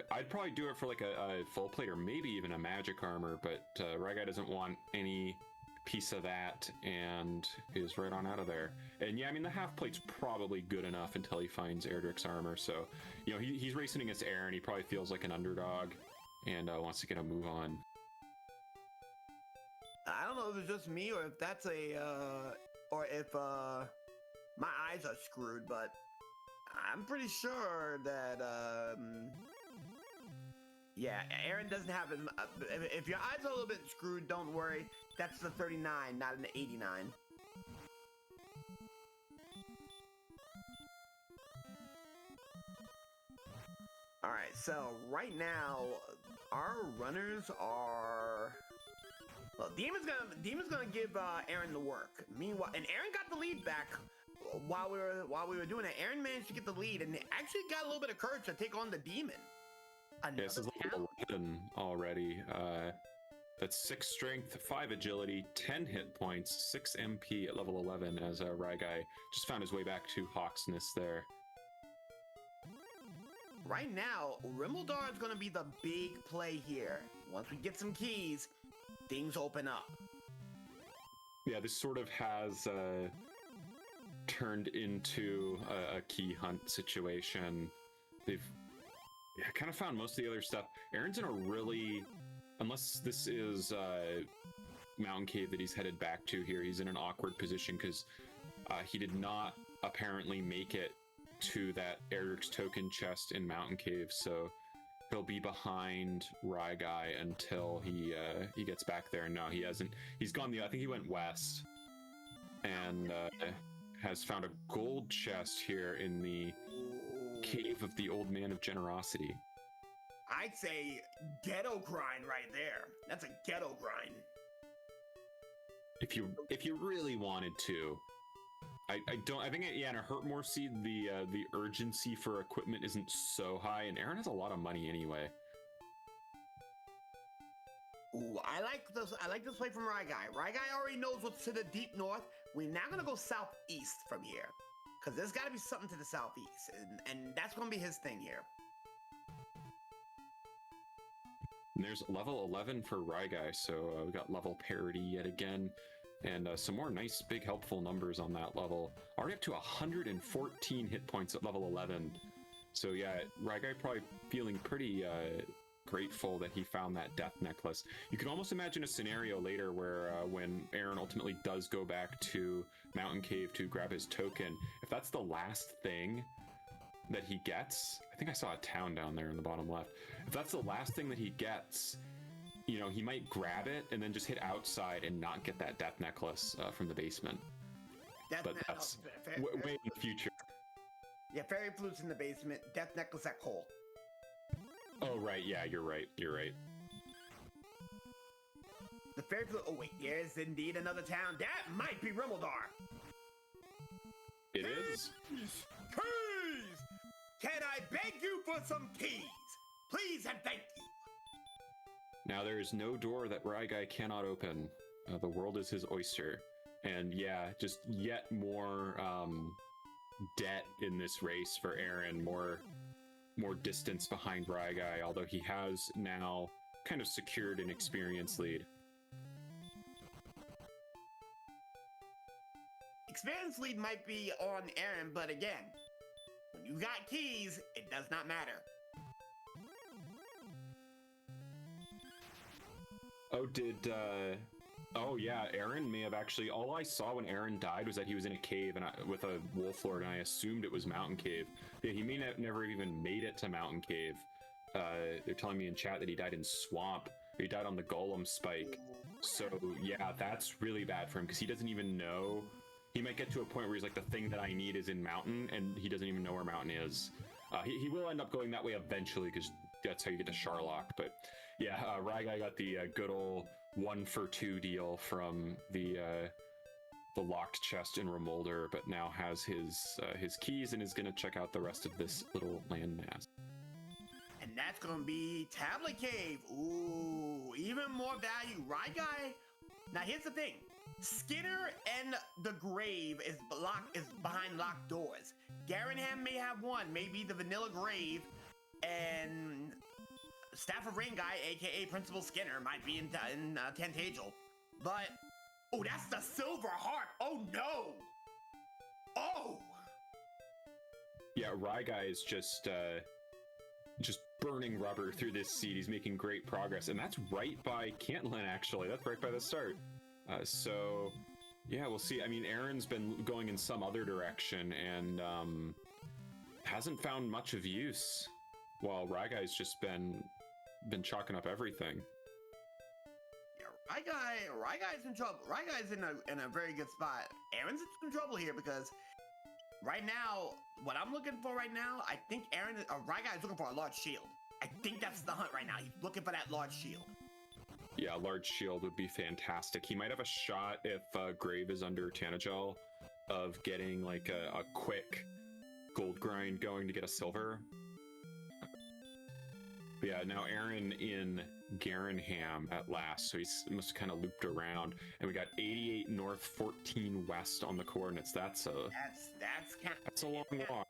I'd probably do it for like a full plate or maybe even a magic armor, but Ryguy doesn't want any piece of that and is right on out of there. And yeah, I mean, the half plate's probably good enough until he finds Erdrick's armor. So, he's racing against Aaron. He probably feels like an underdog and wants to get a move on. I don't know if it's just me or if that's or if my eyes are screwed, but I'm pretty sure that, yeah, Aaron doesn't have it. If your eyes are a little bit screwed, don't worry. That's the 39, not an 89. Alright, so right now, our runners are... Well, Demon's gonna give Aaron the work. Meanwhile, and Aaron got the lead back while we were doing it. Aaron managed to get the lead and actually got a little bit of courage to take on the Demon. This is a little already. That's 6 strength, 5 agility, 10 hit points, 6 MP at level 11 as Ryguy just found his way back to Hawksness there. Right now, Rimuldar is going to be the big play here. Once we get some keys, things open up. Yeah, this sort of has turned into a key hunt situation. They've kind of found most of the other stuff. Aaron's in a really, unless this is Mountain Cave that he's headed back to here, he's in an awkward position because he did not apparently make it to that Eric's token chest in Mountain Cave, so he'll be behind Ryguy until he gets back there. No, he hasn't. He's gone I think he went west and has found a gold chest here in the Cave of the Old Man of Generosity. I'd say ghetto grind right there. That's a ghetto grind. If you really wanted to. I think in a Hurtmore Seed the urgency for equipment isn't so high, and Aaron has a lot of money anyway. Ooh, I like this play from Ryguy. Ryguy already knows what's to the deep north. We're now gonna go southeast from here, because there's got to be something to the southeast, and that's gonna be his thing here. And there's level 11 for Ryguy, so we got level parity yet again. And some more nice, big, helpful numbers on that level. Already up to 114 hit points at level 11. So yeah, Ryguy probably feeling pretty grateful that he found that death necklace. You can almost imagine a scenario later where when Aaron ultimately does go back to Mountain Cave to grab his token, if that's the last thing that he gets, I think I saw a town down there in the bottom left. If that's the last thing that he gets, you know, he might grab it and then just hit outside and not get that death necklace from the basement. But that's way in the future. Yeah, fairy flutes in the basement, death necklace at Cole. Oh, right, yeah, you're right. The fairy flute, oh wait, there's indeed another town. That might be Rimuldar. It is. Keys! Can I beg you for some keys? Please and thank you. Now there is no door that Ryguy cannot open. The world is his oyster. And yeah, just yet more debt in this race for Aaron, more distance behind Ryguy, although he has now kind of secured an experience lead. Experience lead might be on Aaron, but again, when you got keys, it does not matter. Oh yeah, Aaron may have actually, all I saw when Aaron died was that he was in a cave and with a wolf lord, and I assumed it was Mountain Cave. Yeah, he may have never even made it to Mountain Cave. They're telling me in chat that he died in Swamp. He died on the Golem Spike. So yeah, that's really bad for him because he doesn't even know. He might get to a point where he's like, the thing that I need is in Mountain, and he doesn't even know where Mountain is. He will end up going that way eventually because that's how you get to Charlock. But yeah, Ryguy got the good old 1-for-2 deal from the locked chest in Remolder, but now has his keys and is going to check out the rest of this little landmass. And that's going to be Tablet Cave. Ooh, even more value. Ryguy. Now here's the thing. Skinner and the Grave is behind locked doors. Garanham may have one, maybe the Vanilla Grave, and Staff of Rain Guy, aka Principal Skinner, might be in Tantagel. But, oh, that's the Silver Heart. Oh no! Oh! Yeah, Ryguy is just burning rubber through this seed. He's making great progress, and that's right by Cantillon, actually. That's right by the start. So, yeah, we'll see. I mean, Aaron's been going in some other direction and hasn't found much of use, while Ryguy's just been chalking up everything. Yeah, Ryguy's in trouble. Ryguy's in a very good spot. Aaron's in some trouble here because right now, what I'm looking for right now, I think Ryguy is looking for a large shield. I think that's the hunt right now. He's looking for that large shield. Yeah, a large shield would be fantastic. He might have a shot if Grave is under Tantagel of getting like a quick gold grind going to get a silver. Yeah, now Aaron in Garenham at last, so he's must have kind of looped around, and we got 88 north, 14 west on the coordinates. That's a long walk.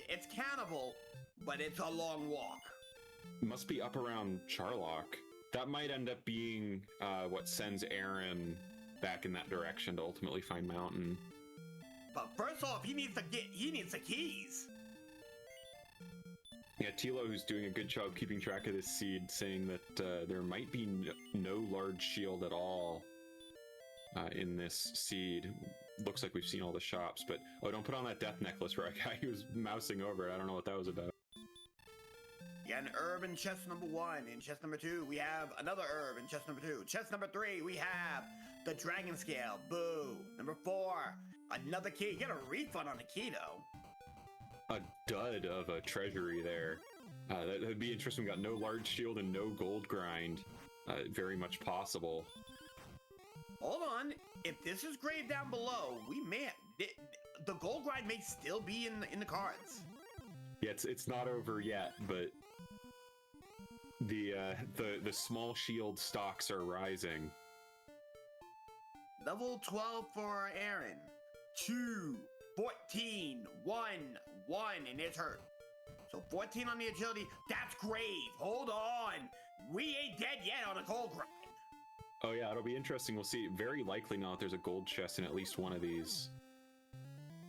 It's cannibal, but it's a long walk. Must be up around Charlock. That might end up being what sends Aaron back in that direction to ultimately find Mountain. But first off, he needs the keys. Yeah, Tilo, who's doing a good job keeping track of this seed, saying that there might be no large shield at all in this seed. Looks like we've seen all the shops, but oh, don't put on that death necklace, right? Guy who was mousing over it. I don't know what that was about. Yeah, an herb in chest number 1. In chest number 2, we have another herb in chest number 2. Chest number 3, we have the dragon scale. Boo. Number 4, another key. You get a refund on the key, though. A dud of a treasury there. That would be interesting. We got no large shield and no gold grind. Very much possible. Hold on. If this is graved down below, the gold grind may still be in the cards. Yeah, it's not over yet, but the small shield stocks are rising. Level 12 for Aaron. 2, 14, 1, 1, and it's hurt. So 14 on the agility. That's grave. Hold on. We ain't dead yet on a gold grind. Oh yeah, it'll be interesting. We'll see. Very likely not. There's a gold chest in at least one of these.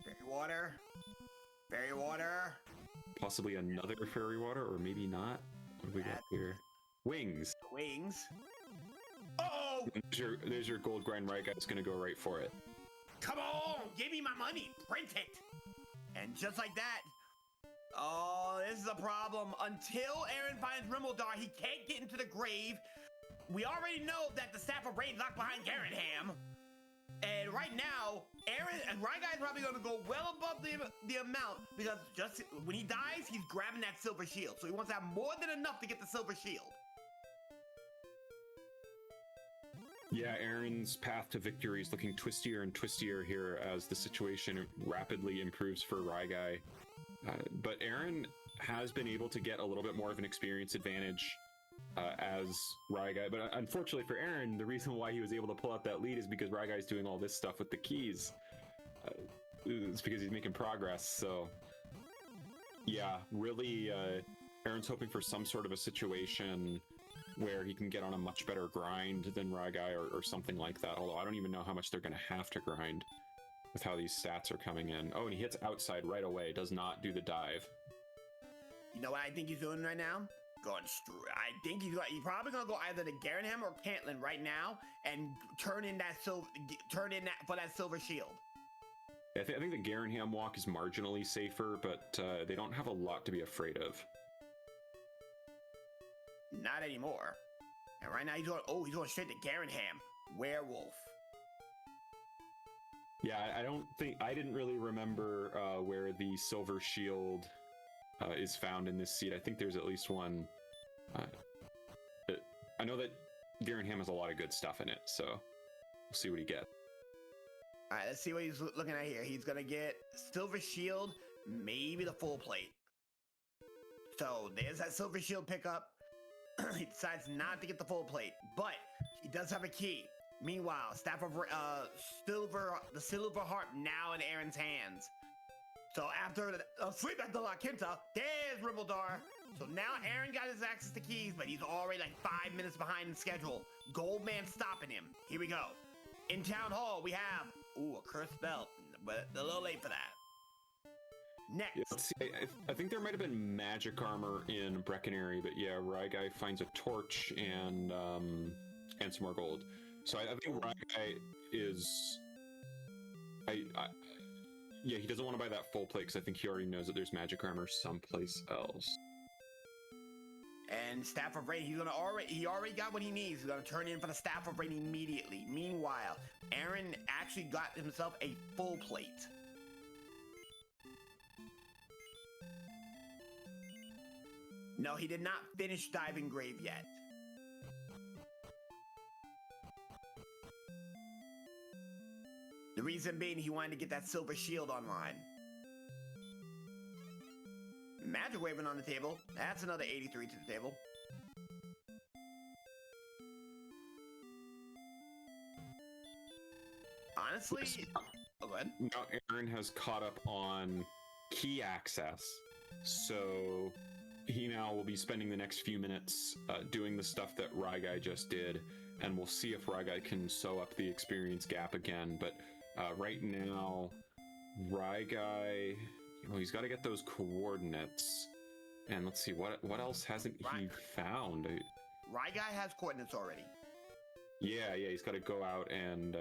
Fairy water. Fairy water. Possibly another fairy water, or maybe not. What do we got here? Wings. Wings. Oh! There's your gold grind, right, guys? Gonna go right for it. Come on! Give me my money! Print it! And just like that, oh, this is a problem. Until Aaron finds Rimmildar, he can't get into the grave. We already know that the Staff of Rain's locked behind Garenham. And right now, Aaron and Ryguy's probably going to go well above the amount, because just when he dies, he's grabbing that silver shield. So he wants to have more than enough to get the silver shield. Yeah, Aaron's path to victory is looking twistier and twistier here as the situation rapidly improves for Ryguy. But Aaron has been able to get a little bit more of an experience advantage as Ryguy. But unfortunately for Aaron, the reason why he was able to pull out that lead is because Ryguy's doing all this stuff with the keys. It's because he's making progress. So yeah, really, Aaron's hoping for some sort of a situation where he can get on a much better grind than Ryguy or something like that. Although I don't even know how much they're going to have to grind with how these stats are coming in. Oh, and he hits outside right away. Does not do the dive. You know what I think he's doing right now? Going straight. I think he's probably going to go either to Garenham or Cantlin right now and turn in that for that silver shield. I think the Garenham walk is marginally safer, but they don't have a lot to be afraid of. Not anymore. And right now he's going straight to Garenham. Werewolf. Yeah, I didn't really remember where the silver shield is found in this seed. I think there's at least one. I know that Garenham has a lot of good stuff in it, so we'll see what he gets. All right, let's see what he's looking at here. He's gonna get silver shield, maybe the full plate. So there's that silver shield pickup. He decides not to get the full plate, but he does have a key. Meanwhile, Staff of the silver harp now in Aaron's hands. So after sleep at the La Quinta, there's Rimmildar. So now Aaron got his access to keys, but he's already like 5 minutes behind the schedule. Goldman stopping him. Here we go. In Town Hall, we have a cursed belt, but a little late for that. Next. Yeah, let's see. I think there might have been magic armor in Brecconary, but yeah, Ryguy finds a torch and some more gold. So I think Ryguy is... Yeah, he doesn't want to buy that full plate because I think he already knows that there's magic armor someplace else. And Staff of Rain, he already got what he needs. He's gonna turn in for the Staff of Rain immediately. Meanwhile, Aaron actually got himself a full plate. No, he did not finish Diving Grave yet. The reason being he wanted to get that silver shield online. Magic Waving on the table. That's another 83 to the table. Honestly, oh, go ahead. Now Aaron has caught up on key access, so he now will be spending the next few minutes doing the stuff that Ryguy just did, and we'll see if Ryguy can sew up the experience gap again. But right now, Ryguy, he's got to get those coordinates, and let's see what else hasn't he found? Ryguy has coordinates already. Yeah, he's got to go out and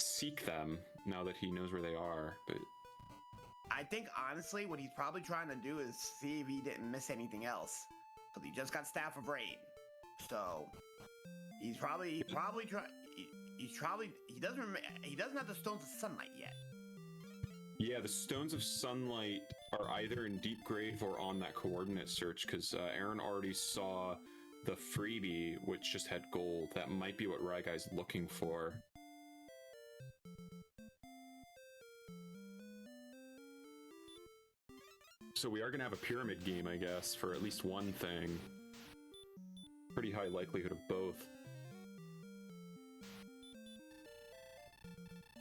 seek them now that he knows where they are. But I think honestly, what he's probably trying to do is see if he didn't miss anything else, because he just got Staff of Rain. So he doesn't have the Stones of Sunlight yet. Yeah, the Stones of Sunlight are either in Deep Grave or on that coordinate search, because Aaron already saw the freebie, which just had gold. That might be what Ryguy's looking for. So we are going to have a pyramid game, I guess, for at least one thing. Pretty high likelihood of both.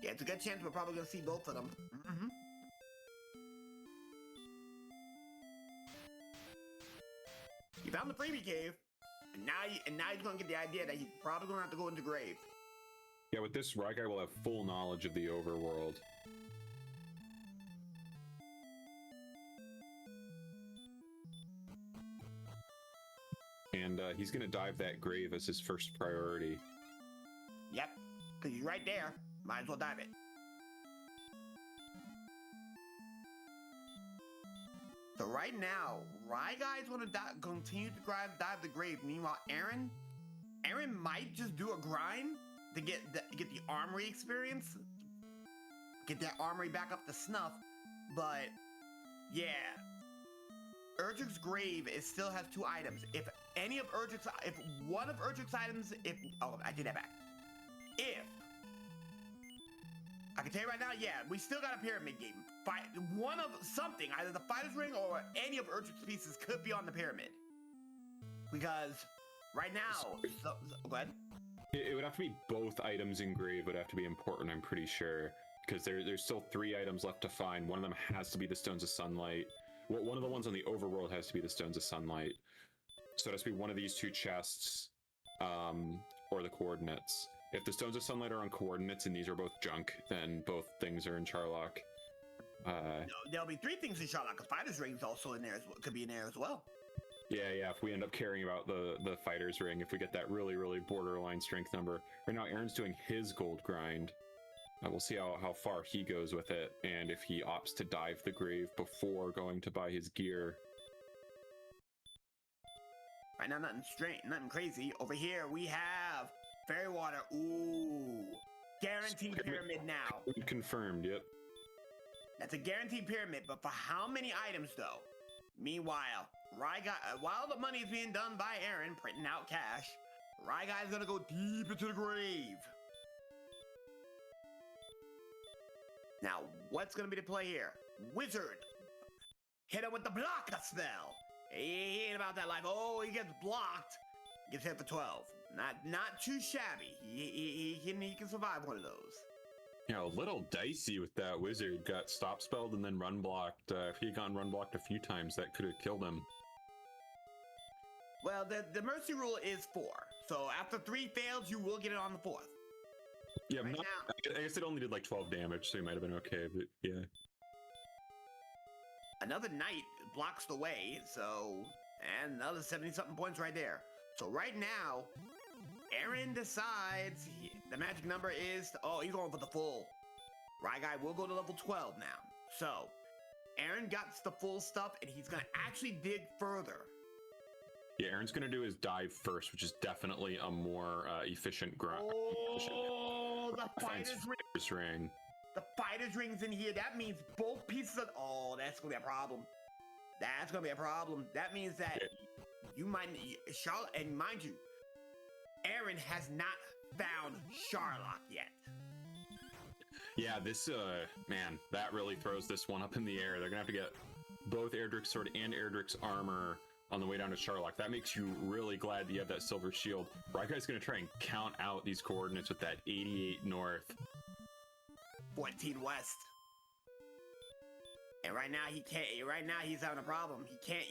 Yeah, it's a good chance we're probably going to see both of them. Mm-hmm. He found the freebie cave, and now he's going to get the idea that he's probably going to have to go into grave. Yeah, with this, Ryguy will have full knowledge of the overworld. And he's going to dive that grave as his first priority. Yep, because he's right there. Might as well dive it. So right now, Ryguy's going to continue to dive the grave. Meanwhile, Aaron might just do a grind to get the armory experience. Get that armory back up to snuff. But, yeah. Erdrick's grave still has 2 items. If one of Erdrick's items, I take that back. If I can tell you right now, yeah, we still got a pyramid game. One of something, either the fighter's ring or any of Erdrick's pieces could be on the pyramid. Because right now, go ahead. It would have to be both items in grave would have to be important, I'm pretty sure. Because there's still 3 items left to find. One of them has to be the Stones of Sunlight. One of the ones on the overworld has to be the Stones of Sunlight. So it has to be one of these 2 chests, or the coordinates. If the Stones of Sunlight are on coordinates and these are both junk, then both things are in Charlock. No, there'll be 3 things in Charlock, because Fighter's Ring's also in there, could be in there as well. Yeah, if we end up caring about the Fighter's Ring, if we get that really, really borderline strength number. Right now, Aaron's doing his gold grind. We'll see how far he goes with it, and if he opts to dive the grave before going to buy his gear. Right now, nothing crazy. Over here, we have Fairy Water. Ooh. Guaranteed pyramid now. Confirmed, yep. That's a guaranteed pyramid, but for how many items, though? Meanwhile, while the money is being done by Aaron, printing out cash, Ryguy's gonna go deep into the grave. Now, what's gonna be the play here? Wizard! Hit him with the blocker spell! He ain't about that life. Oh, he gets blocked. Gets hit for 12. Not too shabby. He can survive one of those. Yeah, a little dicey with that wizard. Got stop spelled and then run blocked. If he had gotten run blocked a few times, that could have killed him. Well, the mercy rule is 4. So after 3 fails, you will get it on the 4th. Yeah, right now, I guess it only did like 12 damage, so he might have been okay, but yeah. Another knight blocks the way, and another 70-something points right there. So right now, Aaron decides the magic number is, he's going for the full. Ryguy will go to level 12 now. So, Aaron got the full stuff, and he's going to actually dig further. Yeah, Aaron's going to do his dive first, which is definitely a more efficient grind. Oh, the fighter's ring. The fighter's ring's in here. That means both pieces of... Oh, that's going to be a problem. That's going to be a problem. That means that you might... Charlotte, and mind you, Aaron has not found Charlock yet. Yeah, this, man, that really throws this one up in the air. They're going to have to get both Erdrick's sword and Erdrick's armor on the way down to Charlock. That makes you really glad that you have that silver shield. Raigai's going to try and count out these coordinates with that 88 north. 14 west. And right now he can't. Right now he's having a problem. He can't.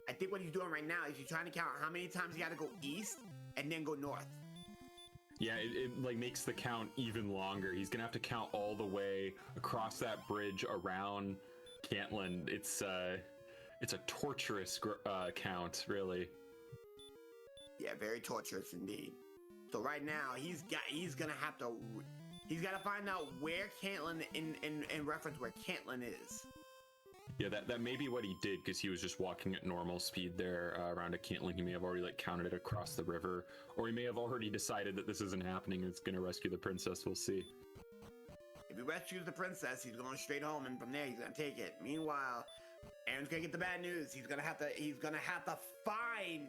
I think what he's doing right now is he's trying to count how many times he got to go east and then go north. Yeah, it like makes the count even longer. He's gonna have to count all the way across that bridge around Cantlin. It's a torturous count, really. Yeah, very torturous indeed. So right now he's got to find out where Cantlin in reference where Cantlin is. Yeah, that may be what he did, because he was just walking at normal speed there around a Cantlin. He may have already like counted it across the river, or he may have already decided that this isn't happening and it's going to rescue the princess. We'll see. If he rescues the princess, he's going straight home, and from there he's going to take it. Meanwhile, Aaron's going to get the bad news. He's going to have to find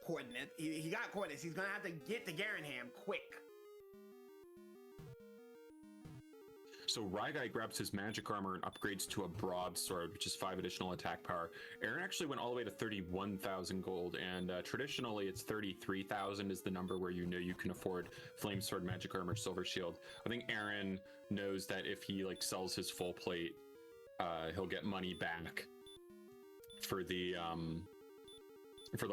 coordinates. He got coordinates. He's going to have to get to Garanham quick. So Raigai grabs his magic armor and upgrades to a broadsword, which is 5 additional attack power. Aaron actually went all the way to 31,000 gold, and traditionally it's 33,000 is the number where you know you can afford flame sword, magic armor, silver shield. I think Aaron knows that if he like sells his full plate, he'll get money back for the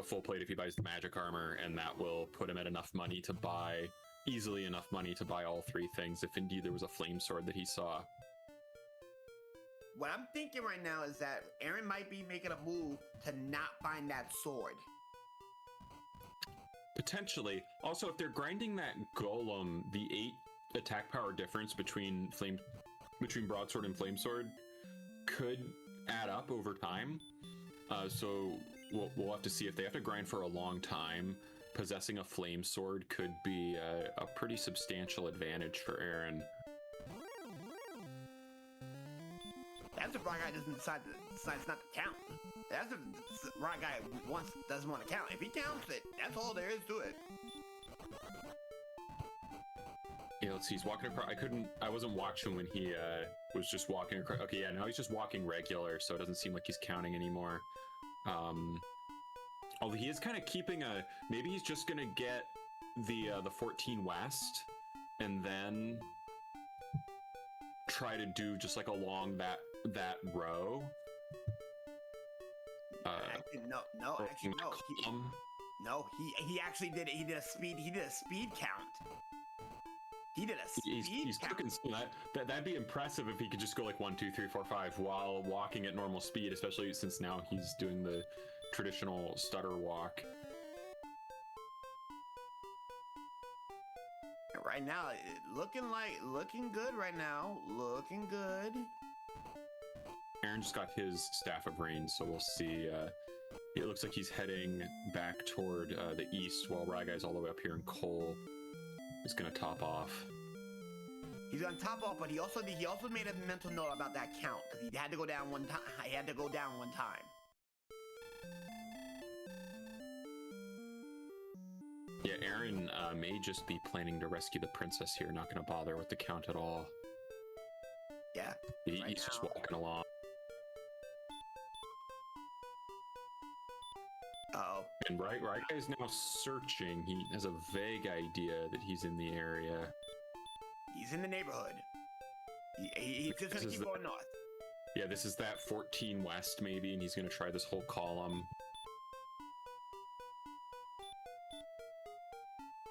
full plate if he buys the magic armor, and that will put him at enough money to buy. Easily enough money to buy all 3 things if indeed there was a flame sword that he saw. What I'm thinking right now is that Aaron might be making a move to not find that sword. Potentially. Also, if they're grinding that golem, the 8 attack power difference between broadsword and flame sword could add up over time. So we'll have to see if they have to grind for a long time. Possessing a flame sword could be a pretty substantial advantage for Aaron. That's if Raigai decides not to count. That's if Raigai doesn't want to count. If he counts it, that's all there is to it. Yeah, let's see. He's walking across. I wasn't watching when he was just walking across. Okay, yeah, now he's just walking regular, so it doesn't seem like he's counting anymore. Although he is kind of keeping maybe he's just gonna get the 14 west, and then try to do just like along that row. He actually did it. He did a speed count. He's cooking. That'd be impressive if he could just go like 1, 2, 3, 4, 5 while walking at normal speed, especially since now he's doing the traditional stutter walk. Right now, looking good right now. Looking good. Aaron just got his Staff of Rain, so we'll see. It looks like he's heading back toward the east, while Raigai's all the way up here in Cole. He's gonna top off. He's gonna top off, but he also made a mental note about that count, because he had to go down one time. He had to go down one time. Yeah, Aaron may just be planning to rescue the princess here, not going to bother with the count at all. Yeah. He's just walking along. Uh-oh. And Raigai is now searching. He has a vague idea that he's in the area. He's in the neighborhood. He's just going to keep going north. Yeah, this is that 14 west maybe, and he's going to try this whole column.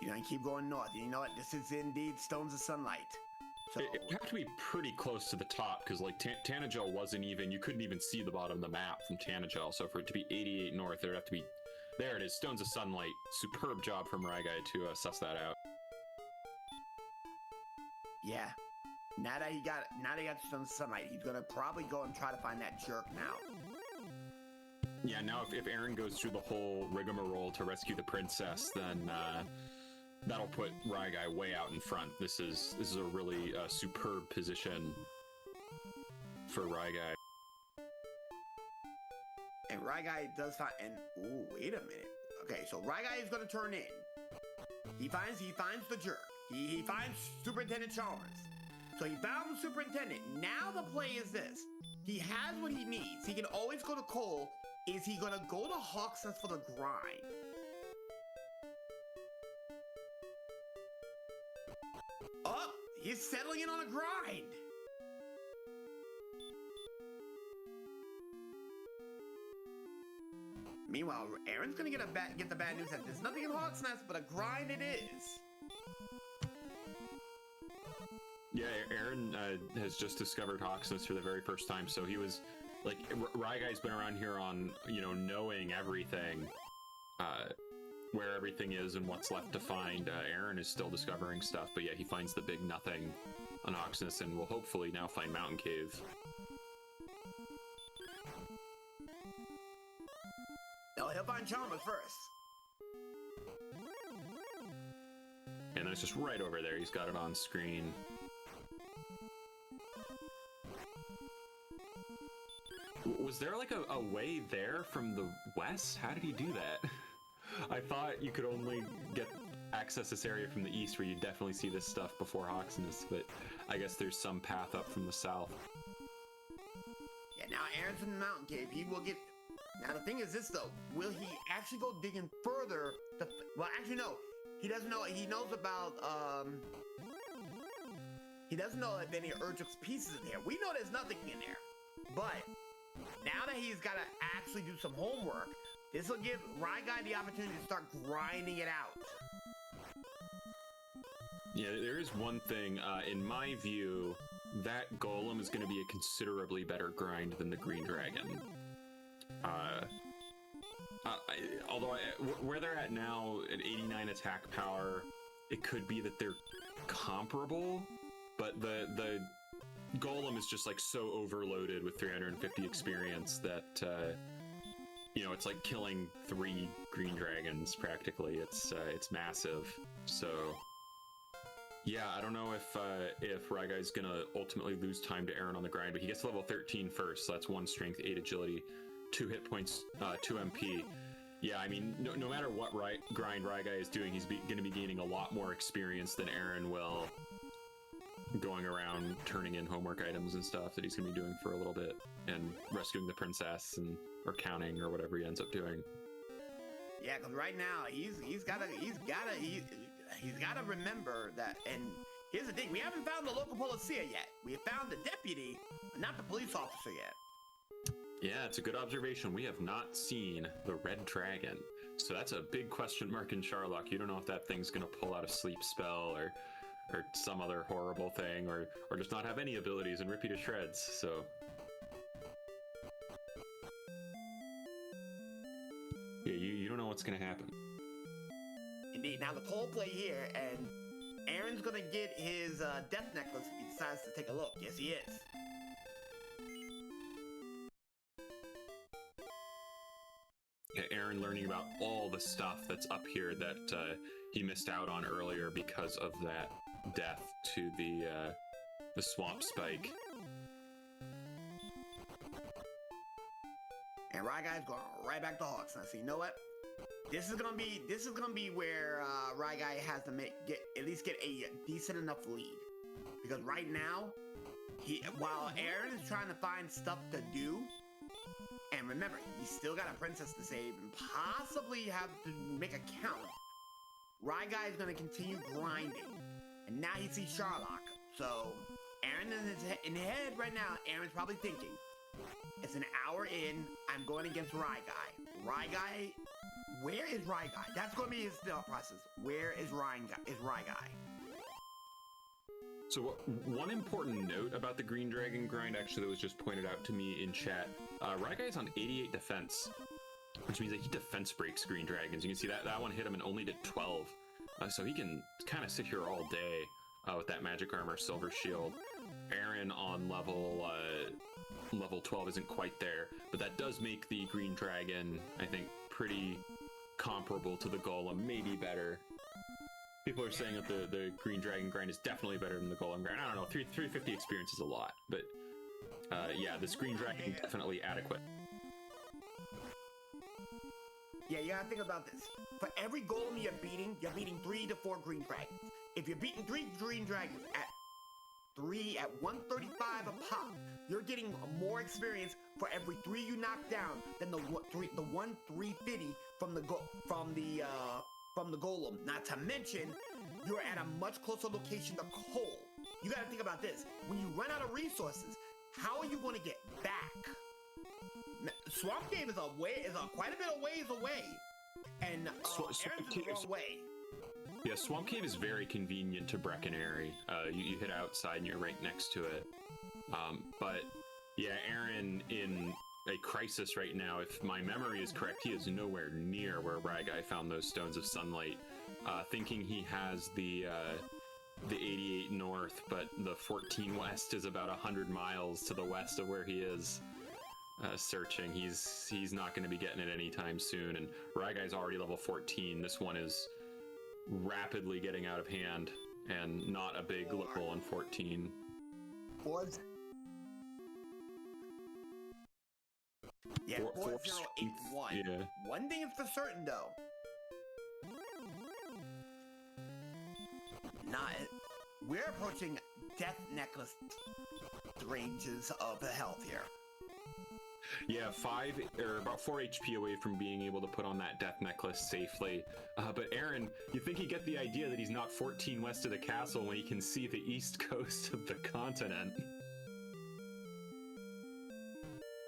You're gonna keep going north. You know what? This is indeed Stones of Sunlight. So it would have to be pretty close to the top, because like Tanagel wasn't even, you couldn't even see the bottom of the map from Tanagel. So for it to be 88 north, there'd have to be, there it is, Stones of Sunlight. Superb job from Raigai to suss that out. Yeah. Now that he got Stones of Sunlight, he's gonna probably go and try to find that jerk now. Yeah, now if Aaron goes through the whole rigmarole to rescue the princess, then that'll put Raigai way out in front. This is a really superb position for Raigai. And Raigai does find, and ooh, wait a minute. Okay, so Raigai is gonna turn in. He finds the jerk. He finds Superintendent Chalmers. So he found the superintendent. Now the play is this. he has what he needs. He can always go to Cole. Is he gonna go to Hawksnest for the grind? Oh, he's settling in on a grind. Meanwhile, Aaron's gonna get the bad news that there's nothing in Hawksnest, but a grind it is. Yeah, Aaron has just discovered Hawksness for the very first time, so he was like, Ryguy's been around here on, you know, knowing everything, where everything is and what's left to find. Aaron is still discovering stuff, but yeah, he finds the big nothing on Hawksness and will hopefully now find Mountain Cave. No, he'll find Chalmers first. And then it's just right over there. He's got it on screen. Was there like a way there from the west? How did he do that? I thought you could only get access this area from the east, where you definitely see this stuff before Hawksness, but I guess there's some path up from the south. Yeah, now Aaron's in the Mountain Cave. He will get... Now the thing is this though, will he actually go digging further? Well, actually no, he doesn't know. He knows about he doesn't know if any Urgix pieces in there. We know there's nothing in there, but now that he's got to actually do some homework, this will give Ryguy the opportunity to start grinding it out. Yeah, there is one thing, in my view, that Golem is going to be a considerably better grind than the Green Dragon. Although where they're at now at 89 attack power, it could be that they're comparable, but the Golem is just like so overloaded with 350 experience that you know, it's like killing 3 Green Dragons practically. It's massive. So yeah, I don't know if Ryguy's gonna ultimately lose time to Aaron on the grind, but he gets to level 13 first, so that's 1 strength, 8 agility, 2 hit points, 2 MP. Yeah, I mean, no matter what grind Ryguy is doing, he's going to be gaining a lot more experience than Aaron will, going around turning in homework items and stuff that he's going to be doing for a little bit, and rescuing the princess, and or counting, or whatever he ends up doing. Yeah, because right now he's got to remember that. And here's the thing: we haven't found the local policia yet. We have found the deputy, but not the police officer yet. Yeah, it's a good observation. We have not seen the Red Dragon. So that's a big question mark in Charlock. You don't know if that thing's going to pull out a sleep spell or some other horrible thing, or just not have any abilities and rip you to shreds. So yeah, you don't know what's going to happen. Indeed. Now the Coldplay here, and Aaron's going to get his death necklace if he decides to take a look. Yes, he is. Aaron learning about all the stuff that's up here that he missed out on earlier because of that death to the swamp spike. And Ryguy's going right back to Hawks. Now, so you know what? This is gonna be where Ryguy has to at least get a decent enough lead, because right now, while Aaron is trying to find stuff to do. And remember, he's still got a princess to save and possibly have to make a count. Ryguy is going to continue grinding. And now he sees Charlock. So, Aaron in his head right now, Aaron's probably thinking, it's an hour in, I'm going against Ryguy. Ryguy, where is Ryguy? That's going to be his thought process. Where is Ryguy? So one important note about the Green Dragon grind, actually, that was just pointed out to me in chat, Ryguy is on 88 defense, which means that he defense breaks Green Dragons. You can see that one hit him and only did 12. So he can kind of sit here all day with that magic armor, silver shield. Aaron on level 12 isn't quite there, but that does make the Green Dragon, I think, pretty comparable to the Golem, maybe better. People are saying that the Green Dragon grind is definitely better than the Golem grind. I don't know, 350 experience is a lot, but yeah, this Green Dragon definitely adequate. Yeah, you gotta think about this. For every golem you're beating 3 to 4 Green Dragons. If you're beating 3 Green Dragons at 135 a pop. You're getting more experience for every 3 you knock down than the 350 from the golem. Not to mention, you're at a much closer location to coal. You gotta think about this. When you run out of resources, how are you going to get back? Swamp Cave is quite a bit of ways away, and Aaron's the wrong way. Yeah, Swamp Cave is very convenient to Breckenary. You hit outside and you're right next to it. But yeah, Aaron in a crisis right now. If my memory is correct, he is nowhere near where Ragai found those stones of sunlight. Thinking he has the 88 north, but the 14 west is about 100 miles to the west of where he is. Searching. He's not going to be getting it anytime soon, and Ragai's already level 14. This one is rapidly getting out of hand, and not a big level on 14. Boys. Yeah, 4081. Yeah. One thing is for certain, though. We're approaching Death Necklace ranges of health here. Yeah, about 4 HP away from being able to put on that death necklace safely. But Aaron, you think you get the idea that he's not 14 west of the castle when he can see the east coast of the continent.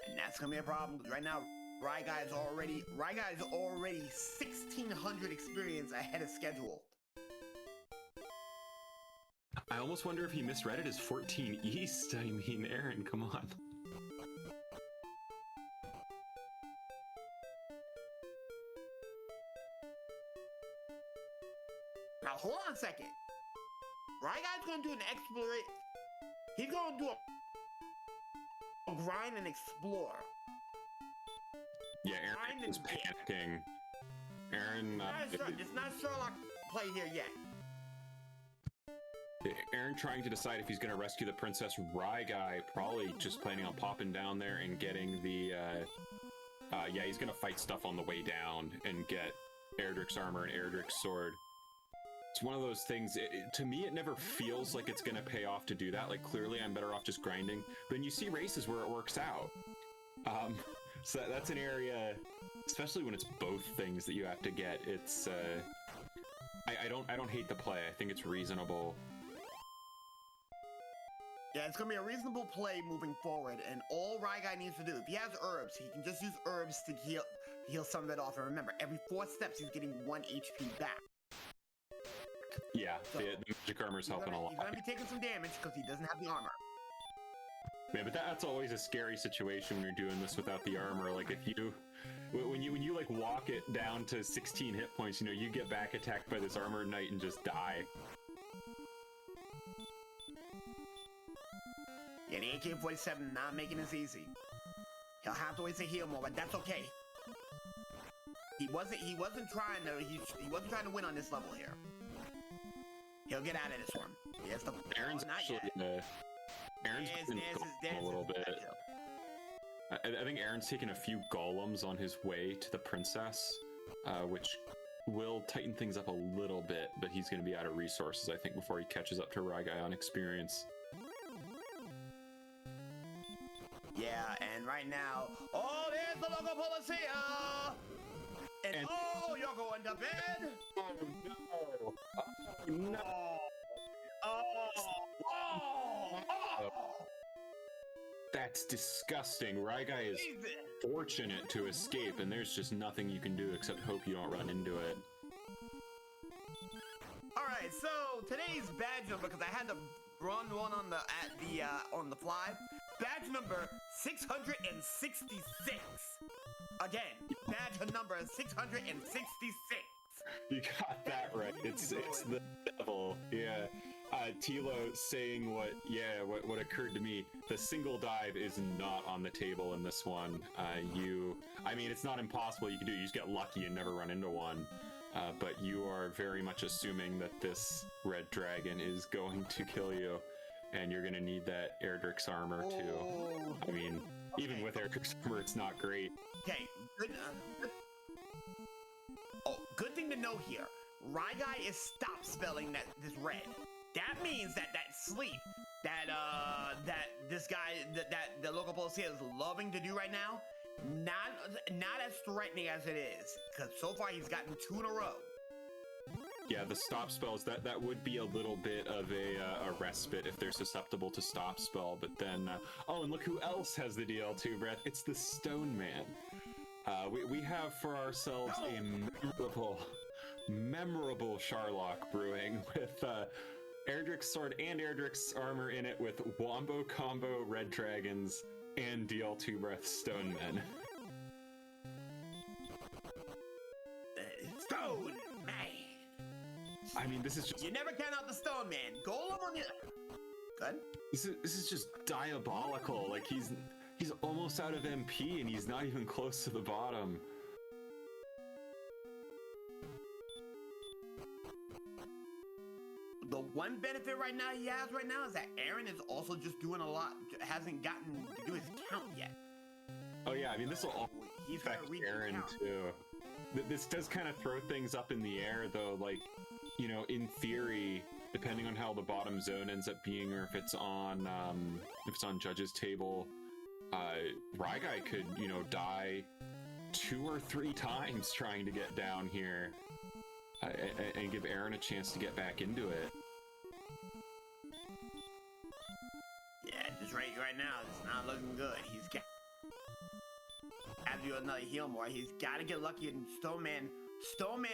And that's gonna be a problem. Right now, Raigai's already 1,600 experience ahead of schedule. I almost wonder if he misread it as 14 east. I mean, Aaron, come on. Now, hold on a second. Raigai's gonna do an exploration. He's gonna do a grind and explore. Yeah, Aaron is panicking. Aaron... it's not Sherlock play here yet. Aaron trying to decide if he's going to rescue the Princess. Raigai probably just planning on popping down there and getting the... yeah, he's going to fight stuff on the way down and get Erdrick's armor and Erdrick's sword. It's one of those things, to me, it never feels like it's going to pay off to do that. Like, clearly I'm better off just grinding. But then you see races where it works out. So that's an area, especially when it's both things that you have to get. It's, I don't hate the play. I think it's reasonable. Yeah, it's gonna be a reasonable play moving forward, and all Raigai needs to do, if he has herbs, he can just use herbs to heal some of it off. And remember, every 4 steps he's getting 1 HP back. Yeah, so the magic armor's helping a lot. He's gonna be taking some damage because he doesn't have the armor. Yeah, but that's always a scary situation when you're doing this without the armor. Like, if you... When you like walk it down to 16 hit points, you know, you get back attacked by this armored knight and just die. Yeah, the AK-47 not making this easy. He'll have to wait to heal more, but that's okay. He wasn't trying to win on this level here. He'll get out of this one. Yes, Aaron's actually Aaron's been a little bit. I think Aaron's taken a few golems on his way to the princess, which will tighten things up a little bit, but he's going to be out of resources, I think, before he catches up to Raigai on experience. Yeah, and right now, oh, there's the local policia! And oh, you're going to bed? Oh, no! Oh, no! That's disgusting. Raigai is fortunate to escape, and there's just nothing you can do except hope you don't run into it. Alright, so today's badge number, because I had to run one on the fly. Badge number 666. Again, badge number 666. You got that right. It's the devil. Yeah. Tilo saying what occurred to me. The single dive is not on the table in this one. I mean, it's not impossible. You can do it. You just get lucky and never run into one. But you are very much assuming that this red dragon is going to kill you, and you're going to need that Erdrick's armor too. I mean, even with Erdrick's armor, it's not great. Okay, good. Good thing to know here. Raigai is stop spelling this red. That means that sleep that this guy that the local police is loving to do right now, not as threatening as it is, because so far he's gotten 2 in a row. Yeah, the stop spells, that would be a little bit of a respite if they're susceptible to stop spell, but then, oh, and look who else has the DL2 breath. It's the Stone Man. We have for ourselves a memorable Sharlock brewing with Erdrick's sword and Erdrick's armor in it with Wombo Combo Red Dragons and DL2 breath Stone Men. Stone Man! I mean, this is just... You never count out the Stone Man. Golem on the... Good? This is just diabolical. Like, he's almost out of MP and he's not even close to the bottom. The one benefit right now he has right now is that Aaron is also just doing a lot, hasn't gotten to do his count yet. Oh yeah, I mean, this will all affect Aaron too. This does kind of throw things up in the air though, like, you know, in theory, depending on how the bottom zone ends up being, or if it's on Judge's table, Ryguy could, you know, die 2 or 3 times trying to get down here, and give Aaron a chance to get back into it. Yeah, just right now, it's not looking good. He's got to do another heal more. He's got to get lucky, and Stone Man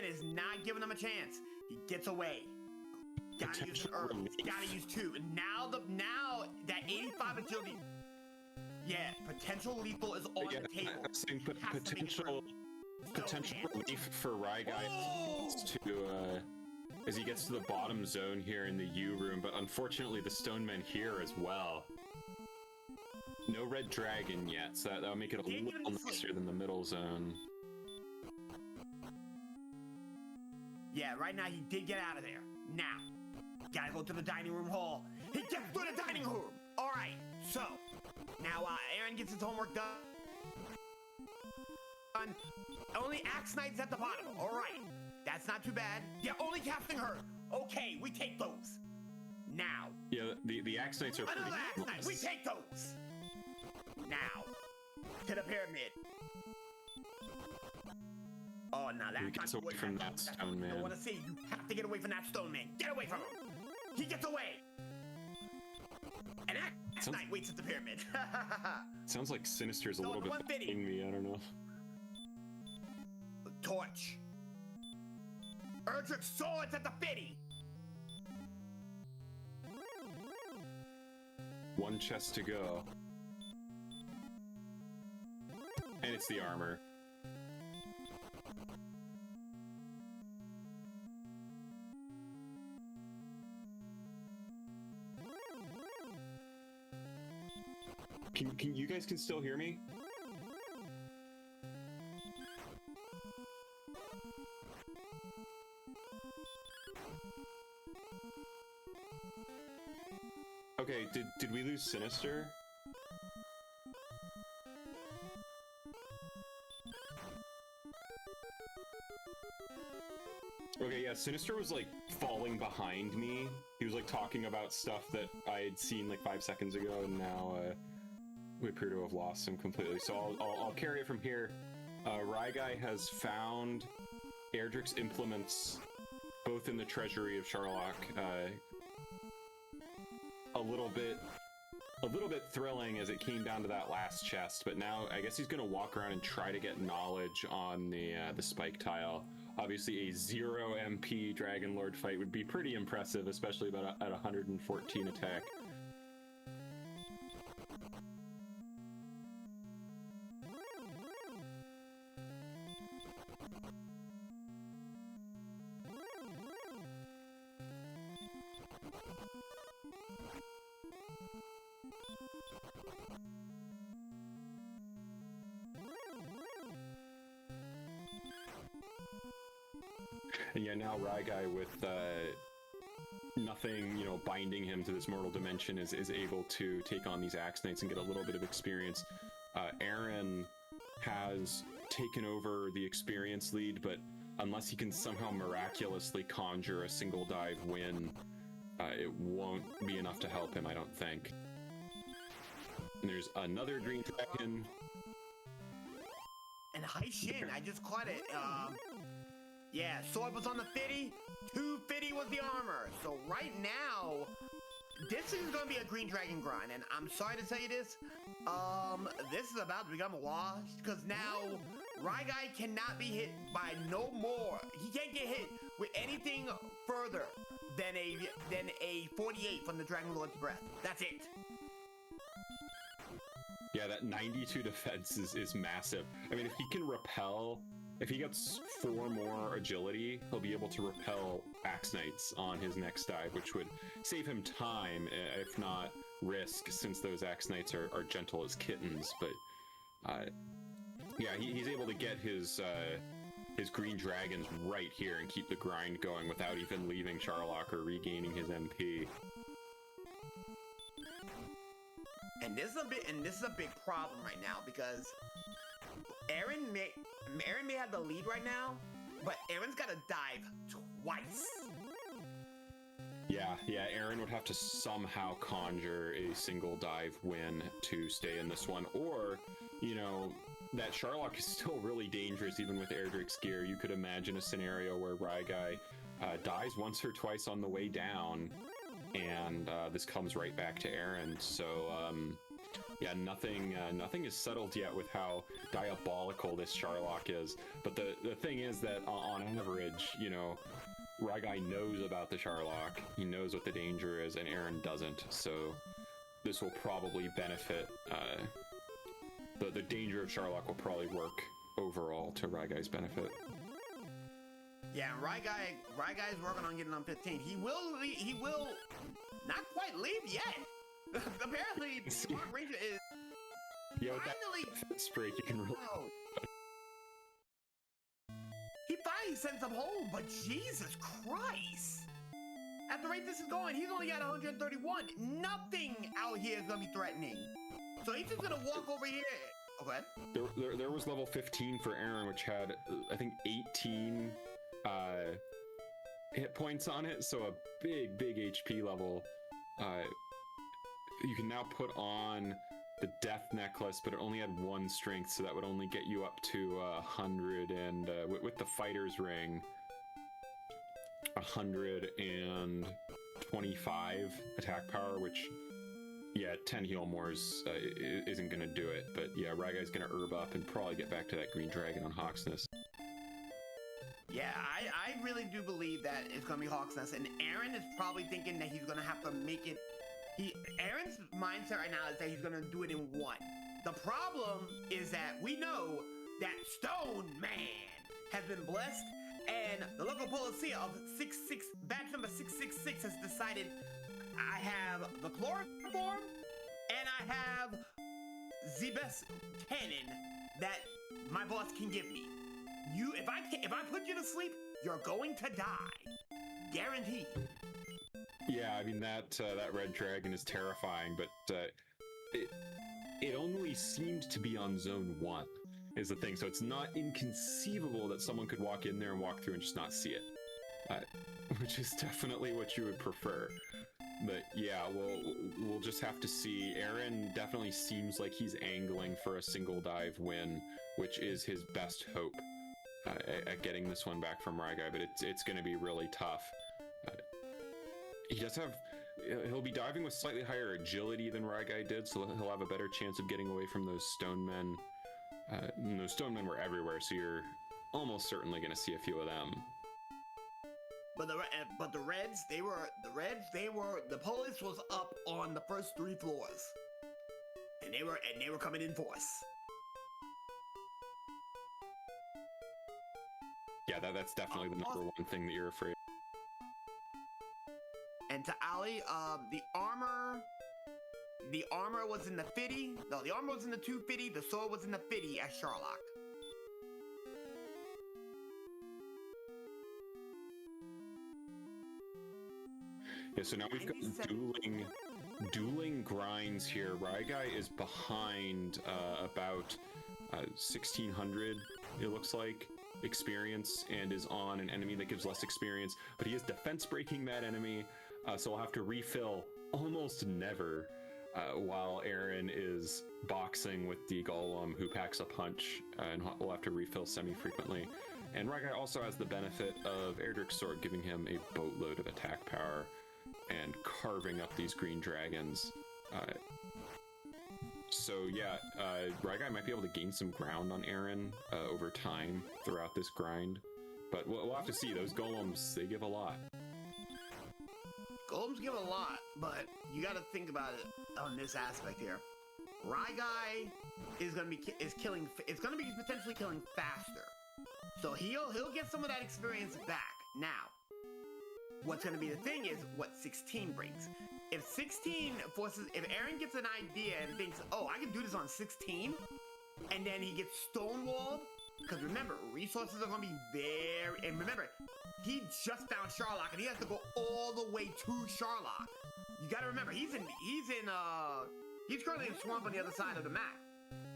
is not giving him a chance. He gets away. Gotta use an herb. Gotta use 2. And now that 85 agility. Yeah, potential lethal is on the table. I'm saying potential relief for Ryguy to as he gets to the bottom zone here in the U room, but unfortunately the Stone Men here as well. No red dragon yet, so that'll make it a little nicer than the middle zone. Yeah, right now he did get out of there. Now, gotta go to the dining room hall. He gets to the dining room! Alright, so, now Aaron gets his homework done. Only Axe Knight's at the bottom. Alright, that's not too bad. Yeah, only casting her. Okay, we take those. Now. Yeah, the Axe Knights are another pretty Axe Knight, we take those. Now, to the pyramid. Oh, now that's gets away from that Stone Man. I don't want to see. You have to get away from that Stone Man. Get away from him. He gets away. And Axe Knight waits at the pyramid. Sounds like Sinister's a little bit behind me. I don't know. Torch. Erdrick's swords at the 50. One chest to go. And it's the armor. Can you guys still hear me? Okay, did we lose Sinister? Okay, yeah, Sinister was like falling behind me. He was like talking about stuff that I had seen like 5 seconds ago, and now we appear to have lost him completely. So I'll carry it from here. Ryguy has found Erdrick's implements both in the treasury of Sharlock. A little bit thrilling as it came down to that last chest, but now I guess he's gonna walk around and try to get knowledge on the spike tile. Obviously a 0 MP Dragon Lord fight would be pretty impressive, especially at 114 attack. And yeah, now Ryguy with nothing, you know, binding him to this mortal dimension is able to take on these Axe Knights and get a little bit of experience. Aaron has taken over the experience lead, but unless he can somehow miraculously conjure a single dive win, it won't be enough to help him, I don't think. And there's another green dragon. And Hai Shin, I just caught it. Yeah, sword was on the 50, 250 was the armor. So right now, this is gonna be a green dragon grind, and I'm sorry to tell you this. This is about to become a wash, because now Raigai cannot be hit by no more. He can't get hit with anything further than a 48 from the Dragon Lord's breath. That's it. Yeah, that 92 defense is massive. I mean, if he can repel, if he gets 4 more agility, he'll be able to repel Axe Knights on his next dive, which would save him time, if not risk, since those Axe Knights are gentle as kittens. But yeah, he's able to get his green dragons right here and keep the grind going without even leaving Charlock or regaining his MP. And this is a big problem right now, because Aaron may have the lead right now, but Aaron's got to dive twice. Yeah, Aaron would have to somehow conjure a single dive win to stay in this one, or, you know, that Charlock is still really dangerous even with Erdrick's gear. You could imagine a scenario where Raigai dies once or twice on the way down, and this comes right back to Aaron. So yeah, nothing is settled yet with how diabolical this Charlock is. But the thing is that on average, you know, Raigai knows about the Charlock. He knows what the danger is, and Aaron doesn't. So this will probably benefit. The danger of Charlock will probably work overall to Raigai's benefit. Yeah, Raigai's working on getting on 15. He will not quite leave yet. Apparently, Smart Ranger is finally spray. You can really. He finally sends him home, but Jesus Christ! At the rate this is going, he's only got 131. Nothing out here is gonna be threatening. So he's just gonna walk over here. Okay. There was level 15 for Aaron, which had I think 18 hit points on it. So a big HP level. You can now put on the Death Necklace, but it only had 1 strength, so that would only get you up to 100, and with the Fighter's Ring, 125 attack power, which, yeah, 10 heal mores isn't going to do it, but yeah, Raigai's going to herb up and probably get back to that green dragon on Hawksness. Yeah, I really do believe that it's going to be Hawksness, and Aaron is probably thinking that he's going to have to make it. Aaron's mindset right now is that he's going to do it in 1. The problem is that we know that Stone Man has been blessed, and the local policia of batch number 666 has decided I have the chloroform, and I have the best cannon that my boss can give me. If I put you to sleep, you're going to die, guaranteed. Yeah, I mean that red dragon is terrifying, but it only seemed to be on zone 1 is the thing. So it's not inconceivable that someone could walk in there and walk through and just not see it, which is definitely what you would prefer. But yeah, we'll just have to see. Aaron definitely seems like he's angling for a single dive win, which is his best hope at getting this one back from Raigai. But it's going to be really tough. He'll be diving with slightly higher agility than Raigai did, so he'll have a better chance of getting away from those stone men. Those stone men were everywhere, so you're almost certainly going to see a few of them. But the Reds, the police was up on the first 3 floors, and they were coming in force. Yeah, that's definitely the number 1 thing that you're afraid of. And to Ali, the armor was in the 50. No, the armor was in the 250. The sword was in the 50 at Charlock. Yeah, so now we've got dueling grinds here. Raigai is behind about 1600, it looks like, experience, and is on an enemy that gives less experience, but he is defense breaking that enemy. so we'll have to refill almost never while Aaron is boxing with the Golem, who packs a punch, and we'll have to refill semi-frequently. And Ryguy also has the benefit of Erdrick's Sword, giving him a boatload of attack power and carving up these green dragons. So yeah, Ryguy might be able to gain some ground on Aaron over time throughout this grind, but we'll have to see. Those Golems, they give a lot. Golems give a lot, but you got to think about it on this aspect here. Ryguy is gonna be killing. It's gonna be potentially killing faster, so he'll get some of that experience back. Now, what's gonna be the thing is what 16 brings. If 16 forces, if Aaron gets an idea and thinks, oh, I can do this on 16, and then he gets stonewalled, because remember, resources are gonna be very. And remember, he just found Sharlock, and he has to go all the way to Sharlock. You gotta remember, he's currently in Swamp on the other side of the map.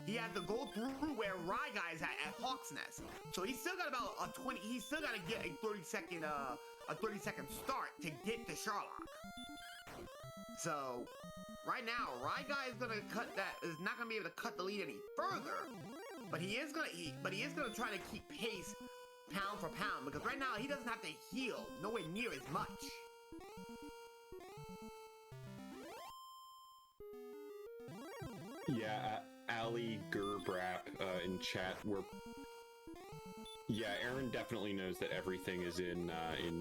He has to go through where Ryguy is at Hawk's Nest. So he's still got about a 20. He's still got to get a 30-second start to get to Sharlock. So right now, Ryguy is gonna is not gonna be able to cut the lead any further. But he is gonna try to keep pace pound for pound, because right now he doesn't have to heal nowhere near as much. Yeah, Ali Gerbrap in chat. Yeah, Aaron definitely knows that everything is in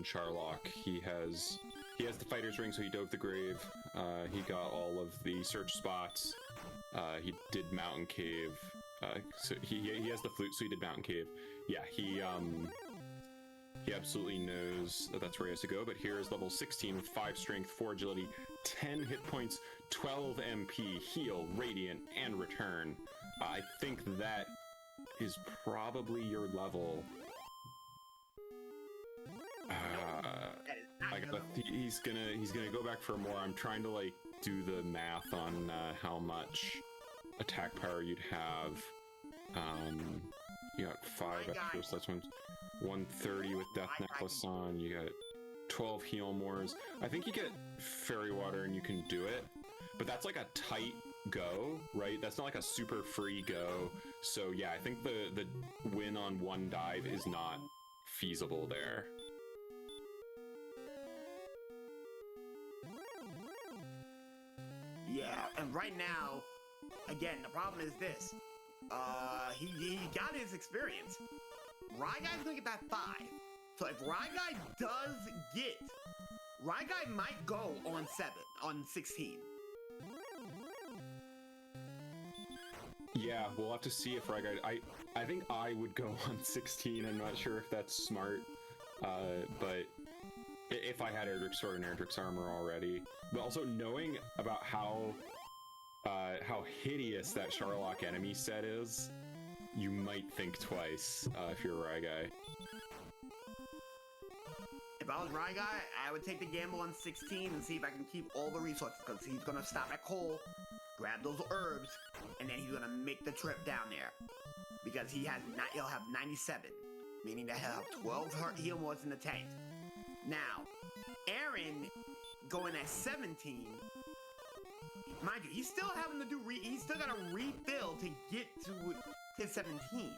Sharlock. He has the fighter's ring, so he dove the grave. He got all of the search spots. He did Mountain Cave. So he has the flute, so he did Mountain Cave. Yeah, he absolutely knows that that's where he has to go. But here is level 16 with 5 strength, 4 agility, 10 hit points, 12 MP, heal, radiant, and return. I think that is probably your level. He's gonna go back for more. I'm trying to like do the math on how much attack power you'd have. You got 5 extra, so that's 130 with Death Necklace on. You got 12 heal mores. I think you get Fairy Water and you can do it, but that's like a tight go, right? That's not like a super free go. So yeah, I think the win on one dive is not feasible there. Yeah, and right now, again, the problem is this. He got his experience. Ryguy's gonna get that 5. So if Ryguy does get, Ryguy might go on 16. Yeah, we'll have to see if Ryguy. I think I would go on 16. I'm not sure if that's smart, but if I had Erdrick's Sword and Erdrick's Armor already, but also knowing about how hideous that Sharlock enemy set is, you might think twice if you're Ryguy. If I was Ryguy, I would take the gamble on 16 and see if I can keep all the resources, because he's gonna stop at Cole, grab those herbs, and then he's gonna make the trip down there. Because he'll have 97, meaning that he'll have 12 heal modes in the tank. Now, Aaron going at 17, mind you, he's still having to do he's still gotta refill to get to his 17.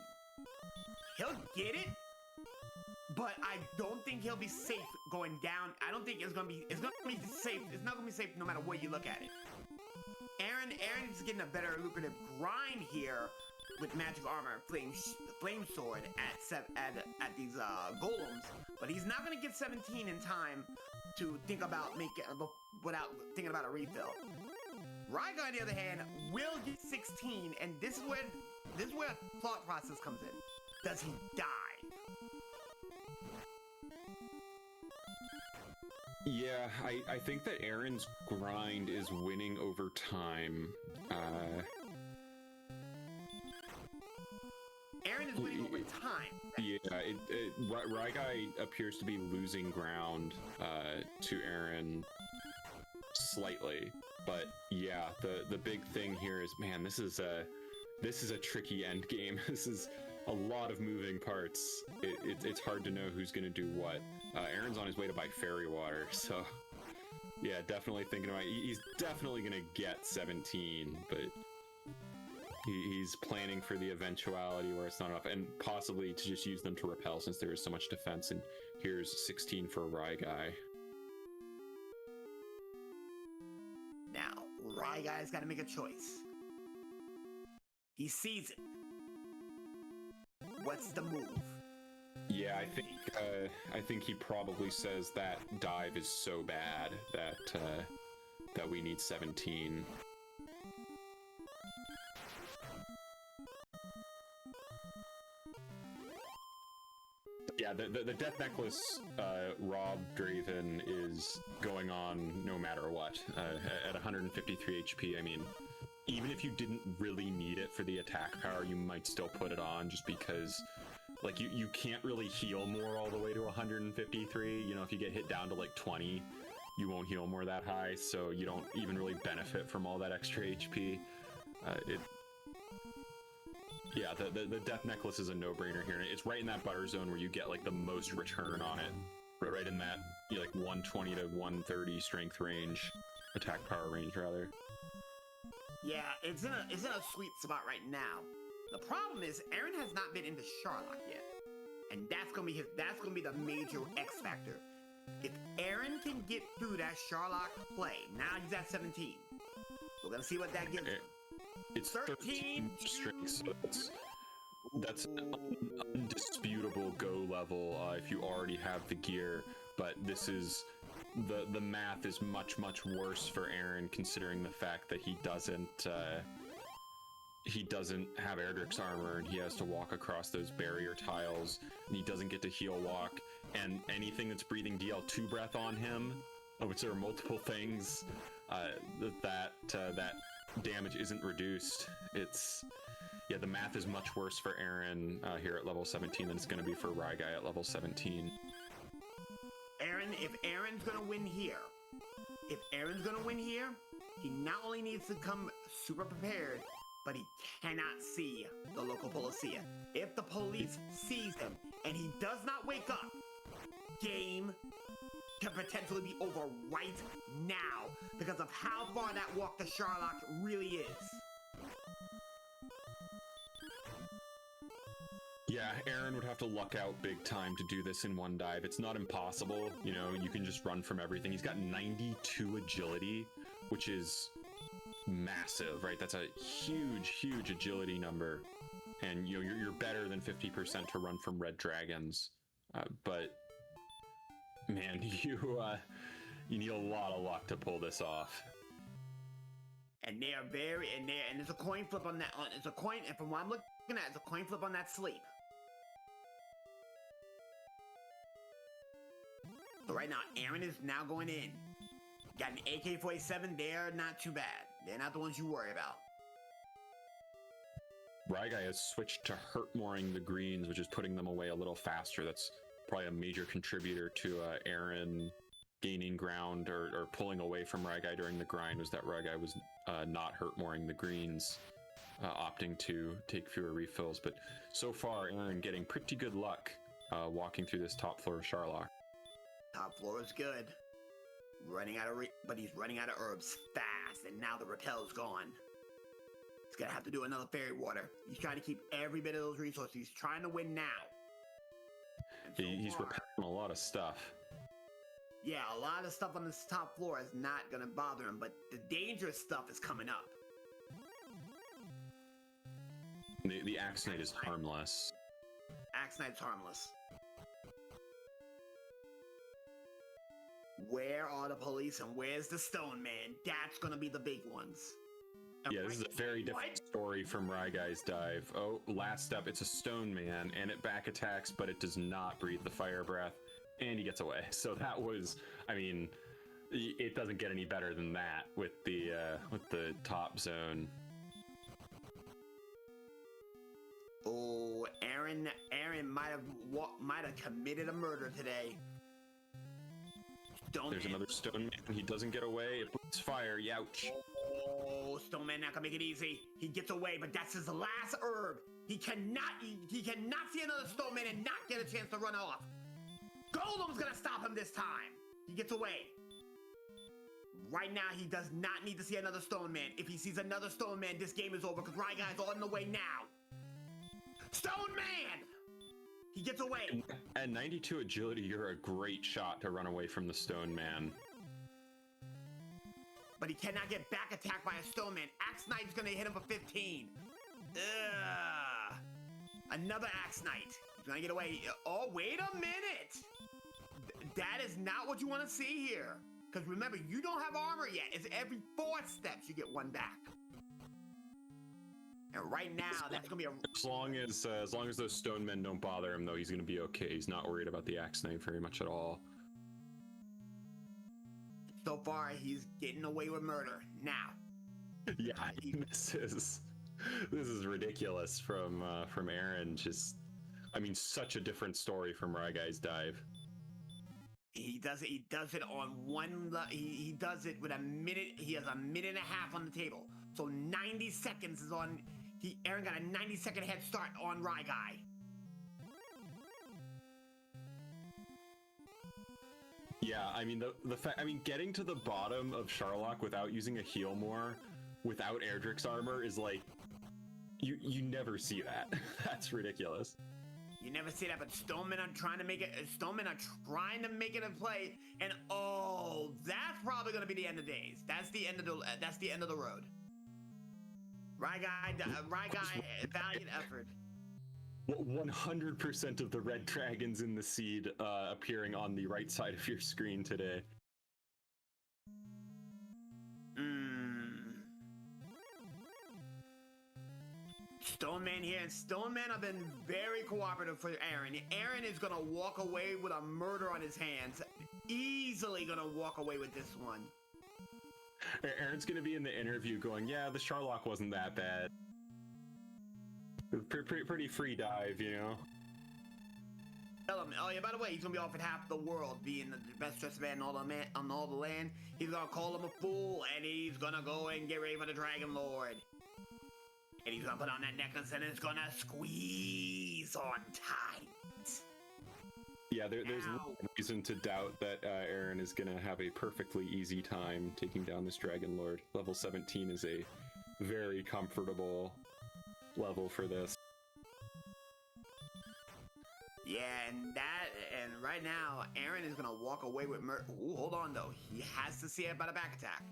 He'll get it, but I don't think he'll be safe going down. I don't think it's gonna be safe. It's not gonna be safe no matter where you look at it. Aaron's getting a better lucrative grind here with magic armor, flame sword at these golems, but he's not gonna get 17 in time to think about without thinking about a refill. Ryguy, on the other hand, will get 16, and this is where thought process comes in. Does he die? Yeah, I think that Aaron's grind is winning over time. Aaron is winning over time. Yeah, Ryguy appears to be losing ground to Aaron slightly, but yeah, the big thing here is, man, this is a tricky end game. This is a lot of moving parts. It's hard to know who's gonna do what. Aaron's on his way to buy fairy water, so Yeah, definitely thinking about. He's definitely gonna get 17, but he's planning for the eventuality where it's not enough, and possibly to just use them to repel since there is so much defense. And here's 16 for Rye Guy. Now, Rye Guy's got to make a choice. He sees it. What's the move? Yeah, I think he probably says that dive is so bad that we need 17. Yeah, the Death Necklace Rob Draven is going on no matter what. At 153 HP, I mean, even if you didn't really need it for the attack power, you might still put it on just because, like, you can't really heal more all the way to 153. You know, if you get hit down to like 20, you won't heal more that high, so you don't even really benefit from all that extra HP. Yeah, the Death Necklace is a no-brainer here. It's right in that butter zone where you get like the most return on it. Right in that, you know, like 120 to 130 strength range, attack power range rather. Yeah, it's in a sweet spot right now. The problem is Aaron has not been into Sharlock yet, and that's gonna be the major X factor. If Aaron can get through that Sharlock play, now he's at 17. We're gonna see what that gives him. It's 13 strength, so that's an undisputable go level if you already have the gear. But this is the math is much worse for Aaron, considering the fact that he doesn't have Erdrick's armor and he has to walk across those barrier tiles, and he doesn't get to heal walk, and anything that's breathing DL2 breath on him, of which there are multiple things, that damage isn't reduced. Yeah, the math is much worse for Aaron here at level 17 than it's going to be for Rye Guy at level 17. If Aaron's going to win here, he not only needs to come super prepared, but he cannot see the local policia. If the police sees him and he does not wake up, game can potentially be over right now because of how far that walk to Sharlock really is. Yeah, Aaron would have to luck out big time to do this in one dive. It's not impossible, you know, you can just run from everything. He's got 92 agility, which is massive, right? That's a huge agility number. And you know, you're better than 50% to run from red dragons. But man, you need a lot of luck to pull this off. And they are and there's a coin flip on that. It's a coin, and from what I'm looking at, it's a coin flip on that sleep. So right now, Aaron is now going in. Got an AK-47. They're not too bad. They're not the ones you worry about. Rye Guy has switched to hurt mooring the greens, which is putting them away a little faster. That's probably a major contributor to Aaron gaining ground or pulling away from Rye Guy during the grind, was that Rye Guy was not hurt mooring the greens, opting to take fewer refills. But so far, Aaron getting pretty good luck walking through this top floor of Sharlock. Top floor is good. But he's running out of herbs fast, and now the repel's gone. He's gonna have to do another fairy water. He's trying to keep every bit of those resources. He's trying to win now. He's repelling a lot of stuff. Yeah, a lot of stuff on this top floor is not gonna bother him, but the dangerous stuff is coming up. The Axe Knight is harmless. Axe Knight's harmless. Where are the police and where's the Stone Man? That's gonna be the big ones. Yeah, this is a very different story from Rye Guy's dive. Oh, last step, it's a Stone Man, and it back attacks, but it does not breathe the fire breath, and he gets away. So that was, I mean, it doesn't get any better than that with the top zone. Oh, Aaron might have committed a murder today. There's another Stone Man. He doesn't get away. It puts fire. Youch. Oh, Stone Man not gonna make it easy. He gets away, but that's his last herb. He cannot see another Stone Man and not get a chance to run off. Golem's gonna stop him this time. He gets away. Right now, he does not need to see another Stone Man. If he sees another Stone Man, this game is over because Ryguy's on the way now. Stone Man! He gets away. At 92 agility, you're a great shot to run away from the Stone Man. But he cannot get back attacked by a Stone Man. Axe Knight's gonna hit him for 15. Ugh. Another Axe Knight. He's gonna get away. Oh, wait a minute. That is not what you want to see here. Because remember, you don't have armor yet. It's every 4 steps you get 1 back. And right now, that's gonna be as long as those Stone Men don't bother him, though, he's gonna be okay. He's not worried about the Axe Knight very much at all. So far, he's getting away with murder. Now. Yeah, this is ridiculous from Aaron. Just, I mean, such a different story from Ryguy's dive. He does it on one. He does it with a minute. He has a minute and a half on the table. So 90 seconds is on. Aaron got a 90-second head start on Ryguy. Yeah, I mean the fact. I mean, getting to the bottom of Charlock without using a heal more, without Erdrick's armor, is like you never see that. That's ridiculous. You never see that, but Stonemen are trying to make it. Stonemen are trying to make it a play, and oh, that's probably going to be the end of days. That's the end of the road. Ryguy, valiant effort. 100% of the red dragons in the seed appearing on the right side of your screen today. Stoneman here, and Stoneman have been very cooperative for Aaron. Aaron is gonna walk away with a murder on his hands. Easily gonna walk away with this one. Aaron's gonna be in the interview going, yeah, the Charlock wasn't that bad. Pretty free dive, you know? Tell him, oh yeah, by the way, he's gonna be off at half the world, being the best dressed man on all the land. He's gonna call him a fool, and he's gonna go and get ready for the Dragon Lord. And he's gonna put on that necklace, and it's gonna squeeze on tight. Yeah, there's no reason to doubt that Aaron is gonna have a perfectly easy time taking down this Dragon Lord. Level 17 is a very comfortable level for this. Yeah, and right now, Aaron is gonna walk away with Ooh, hold on though. He has to see it by the back attack.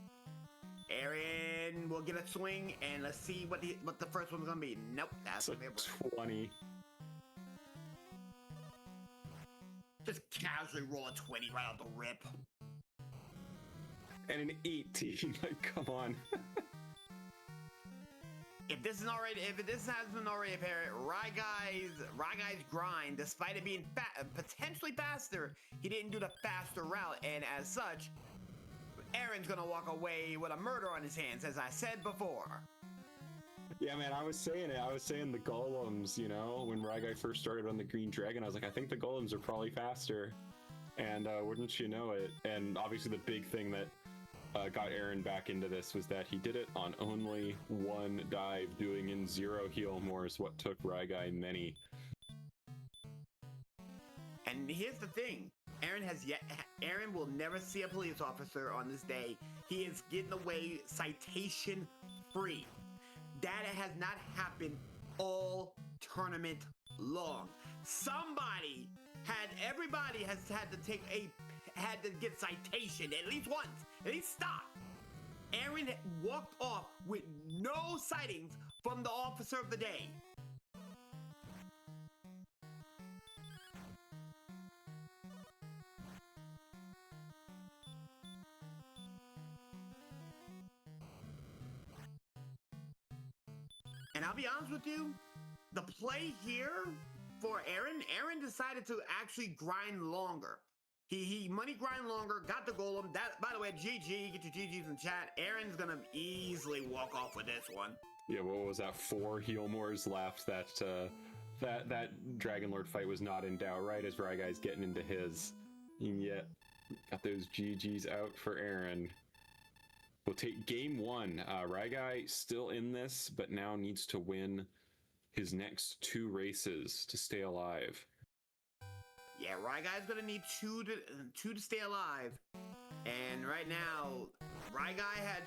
Aaron will get a swing, and let's see what the first one's gonna be. Nope, that's a 20. Just casually roll a 20 right out the rip. And an 18, like, come on. If this hasn't already apparent, Ryguy's grind, despite it being potentially faster, he didn't do the faster route, and as such, Aaron's gonna walk away with a murder on his hands, as I said before. Yeah, man, I was saying the golems, you know, when Ryguy first started on the Green Dragon, I was like, I think the golems are probably faster. And wouldn't you know it? And obviously the big thing that got Aaron back into this was that he did it on only 1 dive, doing in 0 heal more is what took Ryguy many. And here's the thing. Aaron will never see a police officer on this day. He is getting away citation free. That has not happened all tournament long. Everybody has had to get citation at least once. At least stop. Aaron walked off with no sightings from the officer of the day. And I'll be honest with you, the play here for Aaron decided to actually grind longer. He money grind longer, got the golem. That, by the way, GG, get your GGs in chat. Aaron's gonna easily walk off with this one. Yeah, what was that? 4 heal mores left. That Dragon Lord fight was not in doubt, right? As Ryguy's getting into his. And yet, got those GGs out for Aaron. We'll take game 1. Ryguy still in this, but now needs to win his next 2 races to stay alive. Yeah, Ryguy's gonna need two to stay alive. And right now, Ryguy had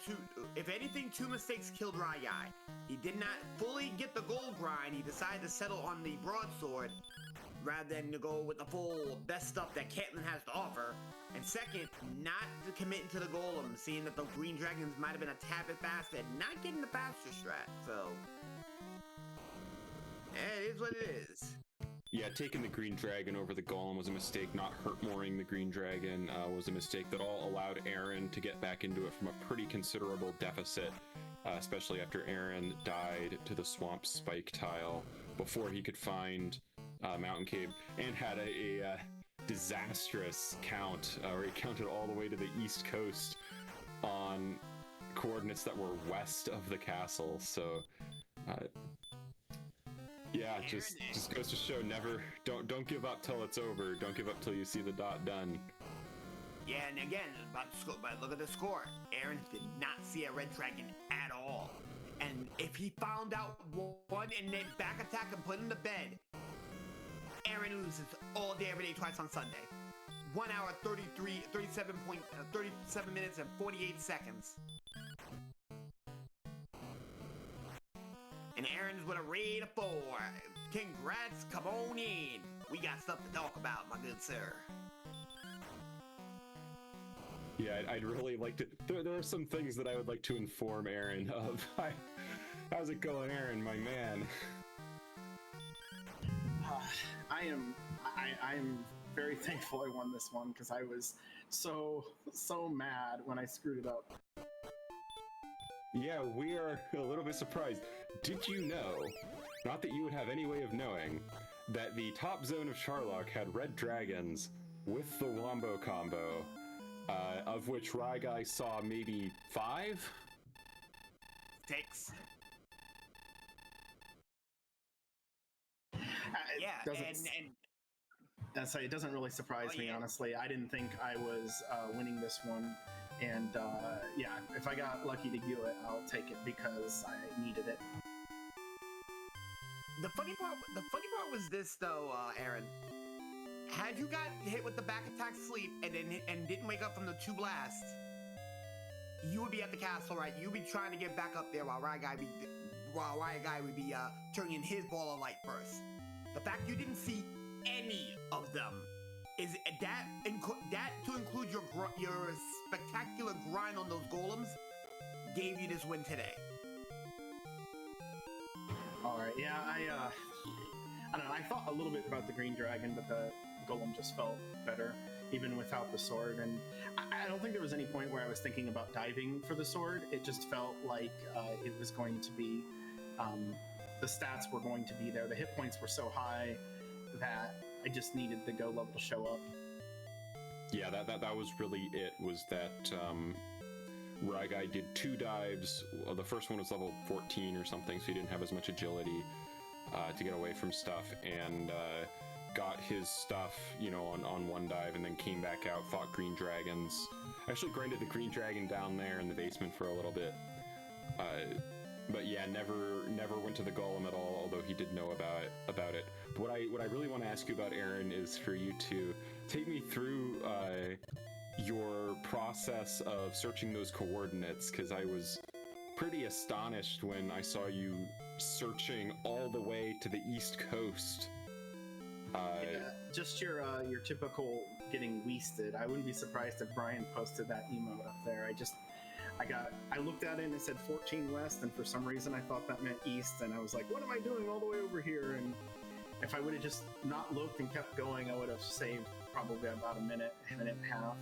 if anything, 2 mistakes killed Ryguy. He did not fully get the gold grind. He decided to settle on the broadsword rather than to go with the full best stuff that Caitlyn has to offer. And second, not committing to the golem, seeing that the green dragons might have been a tad bit faster and not getting the faster strat. So, it is what it is. Yeah, taking the green dragon over the golem was a mistake. Not hurt-mooring the green dragon was a mistake that all allowed Aaron to get back into it from a pretty considerable deficit, especially after Aaron died to the swamp spike tile before he could find Mountain Cave, and had a disastrous count where he counted all the way to the east coast on coordinates that were west of the castle. So yeah, just goes to show, don't give up till it's over. Don't give up till you see the dot done. Yeah, and again, but look at the score. Aaron did not see a red dragon at all. And if he found out one and then back attack and put him to bed, Aaron loses all day, every day, twice on Sunday. 1 hour, 37 minutes and 48 seconds. And Aaron's with a raid of 4. Congrats, come on in. We got stuff to talk about, my good sir. Yeah, I'd really like to... There are some things that I would like to inform Aaron of. How's it going, Aaron, my man? I am very thankful I won this one, because I was so mad when I screwed it up. Yeah, we are a little bit surprised. Did you know, not that you would have any way of knowing, that the top zone of Charlock had red dragons with the Wombo combo, of which Ryguy saw maybe 5? 6. It doesn't really surprise me, honestly. I didn't think I was winning this one, and yeah, if I got lucky to do it, I'll take it because I needed it. The funny part was this though, Aaron. Had you got hit with the back attack sleep and didn't wake up from the 2 blasts, you would be at the castle, right? You'd be trying to get back up there while Ryguy would be turning in his ball of light first. The fact you didn't see any of them is that to include your spectacular grind on those golems gave you this win today. All right, yeah, I don't know. I thought a little bit about the green dragon, but the golem just felt better even without the sword. And I don't think there was any point where I was thinking about diving for the sword. It just felt like it was going to be. The stats were going to be there. The hit points were so high that I just needed the go level to show up. Yeah, that was really it, was that Ryguy did 2 dives. Well, the first one was level 14 or something, so he didn't have as much agility to get away from stuff, and got his stuff, on 1 dive, and then came back out, fought green dragons. Actually grinded the green dragon down there in the basement for a little bit. But yeah, never went to the golem at all, although he did know about it. But what I really want to ask you about, Aaron, is for you to take me through your process of searching those coordinates, because I was pretty astonished when I saw you searching all the way to the East Coast. Yeah, just your typical getting wasted. I wouldn't be surprised if Brian posted that emote up there. I looked at it and it said 14 west, and for some reason I thought that meant east, and I was like, what am I doing all the way over here? And if I would have just not looked and kept going, I would have saved probably about a minute and a half.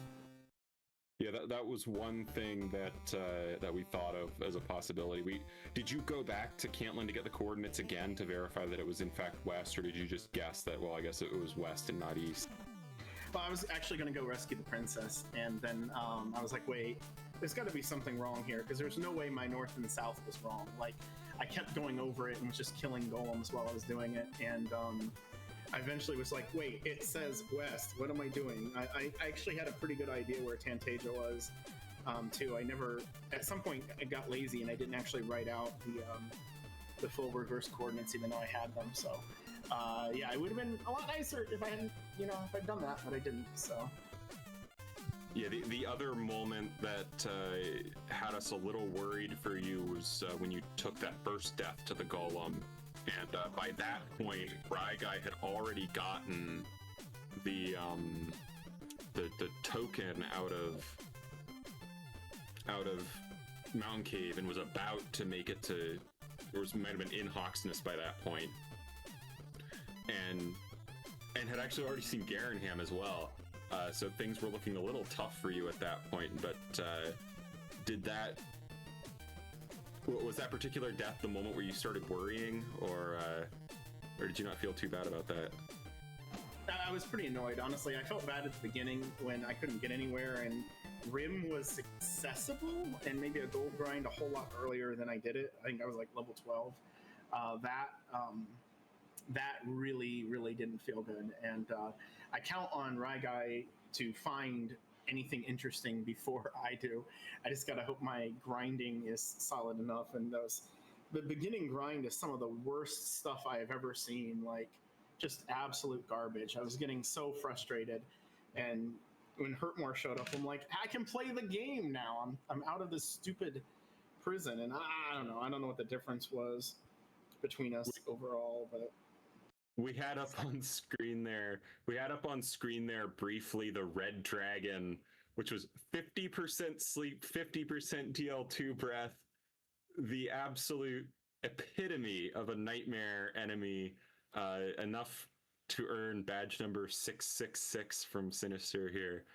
Yeah, that was one thing that we thought of as a possibility. Did you go back to Caitlyn to get the coordinates again to verify that it was in fact west, or did you just guess that, well, I guess it was west and not east? Well, I was actually going to go rescue the princess, and then I was like, wait, there's got to be something wrong here, because there's no way my north and south was wrong. Like, I kept going over it and was just killing golems while I was doing it, and I eventually was like, wait, it says west, what am I doing? I actually had a pretty good idea where Tantasia was, too. At some point, I got lazy and I didn't actually write out the full reverse coordinates, even though I had them, so... yeah, it would have been a lot nicer if I hadn't, if I'd done that, but I didn't, so... Yeah, the other moment that had us a little worried for you was when you took that first death to the golem, and by that point, Ryguy had already gotten the token out of Mountain Cave and was about to make it to, or might have been in Hawksness by that point, and had actually already seen Garanham as well. So things were looking a little tough for you at that point, but was that particular death the moment where you started worrying, or did you not feel too bad about that? I was pretty annoyed, honestly. I felt bad at the beginning when I couldn't get anywhere, and Rim was accessible, and maybe a gold grind a whole lot earlier than I did it. I think I was like level 12. That really, really didn't feel good, and I count on Ryguy to find anything interesting before I do. I just gotta hope my grinding is solid enough, and the beginning grind is some of the worst stuff I have ever seen, like just absolute garbage. I was getting so frustrated, and when Hurtmore showed up, I'm like, I can play the game now. I'm out of this stupid prison, and I don't know what the difference was between us overall, but we had up on screen there briefly the red dragon, which was 50% sleep, 50% DL2 breath, the absolute epitome of a nightmare enemy, enough to earn badge number 666 from Sinister here.